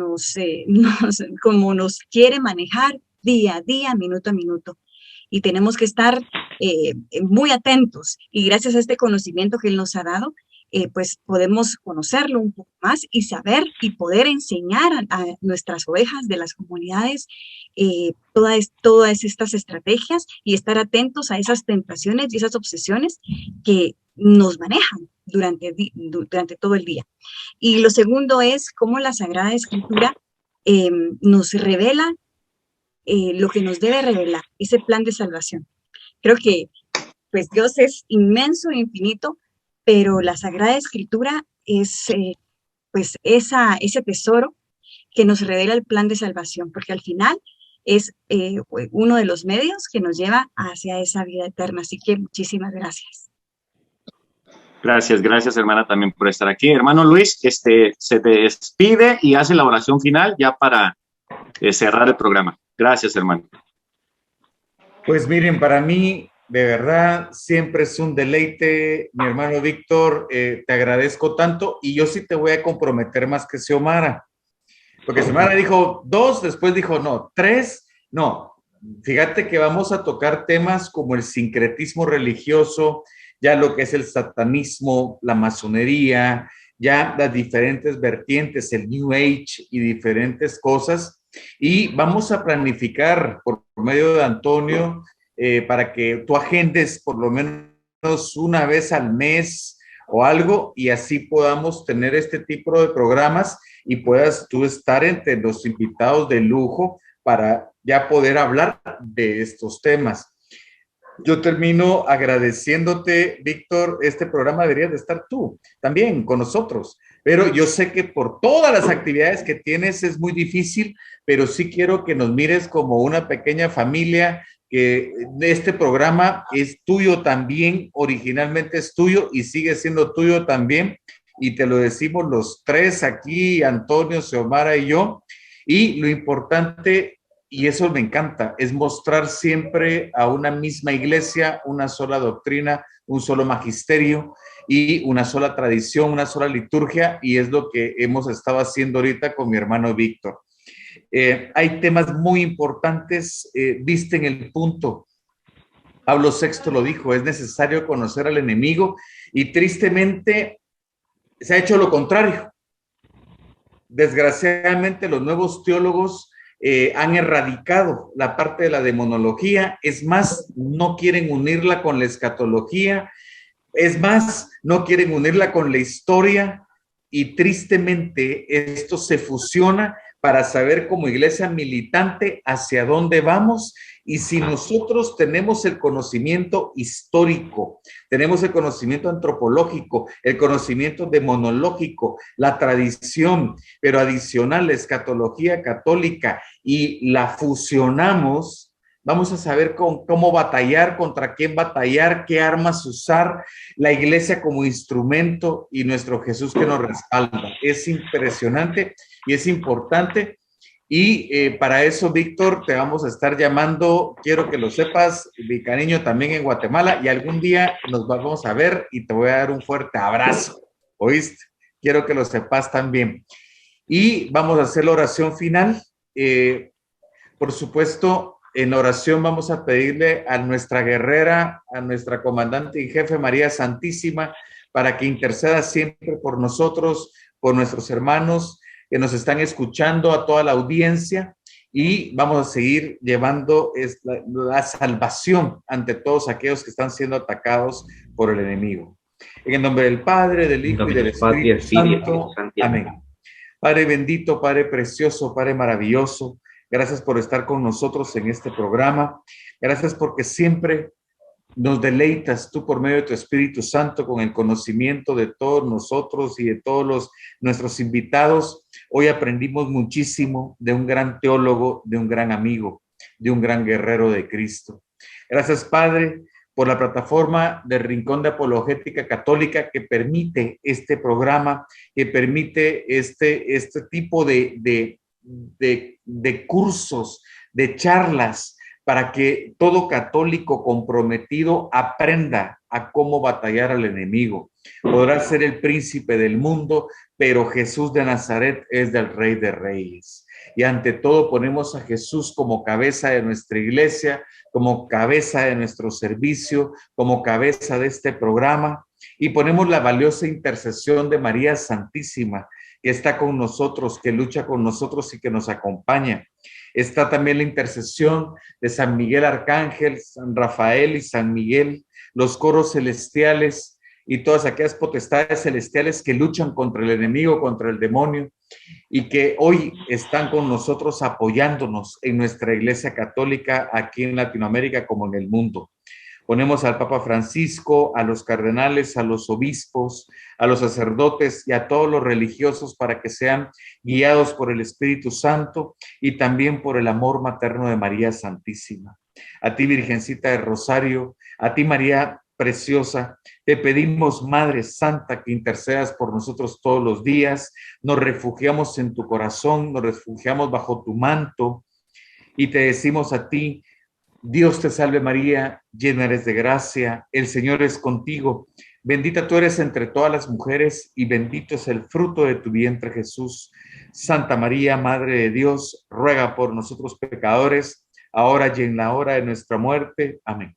como nos quiere manejar día a día, minuto a minuto. Y tenemos que estar muy atentos, y gracias a este conocimiento que él nos ha dado, pues podemos conocerlo un poco más y saber y poder enseñar a nuestras ovejas de las comunidades todas estas estrategias, y estar atentos a esas tentaciones y esas obsesiones que nos manejan durante todo el día. Y lo segundo es cómo la Sagrada Escritura nos revela lo que nos debe revelar, ese plan de salvación. Creo que pues Dios es inmenso e infinito, pero la Sagrada Escritura es pues ese tesoro que nos revela el plan de salvación, porque al final es uno de los medios que nos lleva hacia esa vida eterna. Así que muchísimas gracias. Gracias, hermana, también por estar aquí. Hermano Luis, se despide y hace la oración final ya para cerrar el programa. Gracias, hermano. Pues miren, para mí, de verdad, siempre es un deleite, mi hermano Víctor, te agradezco tanto, y yo sí te voy a comprometer más que Xiomara, porque Xiomara dijo 2, después dijo no, 3, no, fíjate que vamos a tocar temas como el sincretismo religioso, ya lo que es el satanismo, la masonería, ya las diferentes vertientes, el New Age y diferentes cosas. Y vamos a planificar por medio de Antonio para que tú agendes por lo menos una vez al mes o algo, y así podamos tener este tipo de programas y puedas tú estar entre los invitados de lujo para ya poder hablar de estos temas. Yo termino agradeciéndote, Víctor. Este programa deberías de estar tú también con nosotros, pero yo sé que por todas las actividades que tienes es muy difícil, pero sí quiero que nos mires como una pequeña familia que este programa es tuyo también, originalmente es tuyo y sigue siendo tuyo también, y te lo decimos los tres aquí, Antonio, Xiomara y yo, y lo importante, y eso me encanta, es mostrar siempre a una misma iglesia, una sola doctrina, un solo magisterio y una sola tradición, una sola liturgia, y es lo que hemos estado haciendo ahorita con mi hermano Víctor. Hay temas muy importantes, visten el punto. Pablo VI lo dijo, es necesario conocer al enemigo, y tristemente se ha hecho lo contrario. Desgraciadamente los nuevos teólogos han erradicado la parte de la demonología, es más, no quieren unirla con la escatología, es más, no quieren unirla con la historia, y tristemente esto se fusiona para saber como iglesia militante hacia dónde vamos, y si nosotros tenemos el conocimiento histórico, tenemos el conocimiento antropológico, el conocimiento demonológico, la tradición, pero adicional la escatología católica, y la fusionamos, vamos a saber cómo batallar, contra quién batallar, qué armas usar, la iglesia como instrumento y nuestro Jesús que nos respalda. Es impresionante y es importante. Y para eso, Víctor, te vamos a estar llamando, quiero que lo sepas, mi cariño también en Guatemala, y algún día nos vamos a ver y te voy a dar un fuerte abrazo, ¿oíste? Quiero que lo sepas también. Y vamos a hacer la oración final. Por supuesto, en la oración vamos a pedirle a nuestra guerrera, a nuestra comandante en jefe María Santísima, para que interceda siempre por nosotros, por nuestros hermanos que nos están escuchando, a toda la audiencia, y vamos a seguir llevando la salvación ante todos aquellos que están siendo atacados por el enemigo. En el nombre del Padre, del Hijo y del Espíritu Santo. Amén. Padre bendito, Padre precioso, Padre maravilloso, gracias por estar con nosotros en este programa. Gracias porque siempre nos deleitas tú por medio de tu Espíritu Santo con el conocimiento de todos nosotros y de todos nuestros invitados. Hoy aprendimos muchísimo de un gran teólogo, de un gran amigo, de un gran guerrero de Cristo. Gracias, Padre, por la plataforma del Rincón de Apologética Católica que permite este programa, que permite este tipo de cursos, de charlas, para que todo católico comprometido aprenda a cómo batallar al enemigo. Podrá ser el príncipe del mundo, pero Jesús de Nazaret es del Rey de Reyes. Y ante todo ponemos a Jesús como cabeza de nuestra iglesia, como cabeza de nuestro servicio, como cabeza de este programa, y ponemos la valiosa intercesión de María Santísima, que está con nosotros, que lucha con nosotros y que nos acompaña. Está también la intercesión de San Miguel Arcángel, San Rafael y San Miguel, los coros celestiales y todas aquellas potestades celestiales que luchan contra el enemigo, contra el demonio, y que hoy están con nosotros apoyándonos en nuestra Iglesia Católica aquí en Latinoamérica como en el mundo. Ponemos al Papa Francisco, a los cardenales, a los obispos, a los sacerdotes y a todos los religiosos para que sean guiados por el Espíritu Santo y también por el amor materno de María Santísima. A ti, Virgencita de Rosario, a ti, María Preciosa, te pedimos, Madre Santa, que intercedas por nosotros todos los días. Nos refugiamos en tu corazón, nos refugiamos bajo tu manto y te decimos a ti: Dios te salve María, llena eres de gracia, el Señor es contigo, bendita tú eres entre todas las mujeres y bendito es el fruto de tu vientre Jesús. Santa María, Madre de Dios, ruega por nosotros pecadores, ahora y en la hora de nuestra muerte. Amén.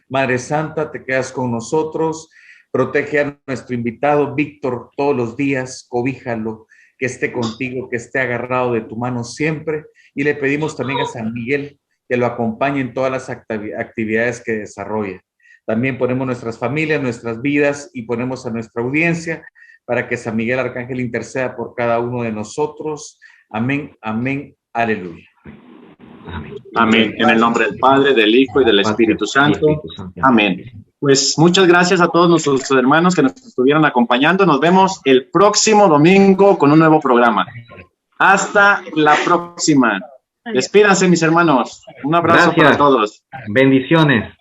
Madre Santa, te quedas con nosotros, protege a nuestro invitado Víctor todos los días, cobíjalo, que esté contigo, que esté agarrado de tu mano siempre, y le pedimos también a San Miguel que lo acompañe en todas las actividades que desarrolla. También ponemos nuestras familias, nuestras vidas y ponemos a nuestra audiencia para que San Miguel Arcángel interceda por cada uno de nosotros. Amén, amén, aleluya. Amén. En el nombre del Padre, del Hijo y del Espíritu Santo. Amén. Pues muchas gracias a todos nuestros hermanos que nos estuvieron acompañando. Nos vemos el próximo domingo con un nuevo programa. Hasta la próxima. Despídanse, mis hermanos. Un abrazo Gracias. para todos. Bendiciones.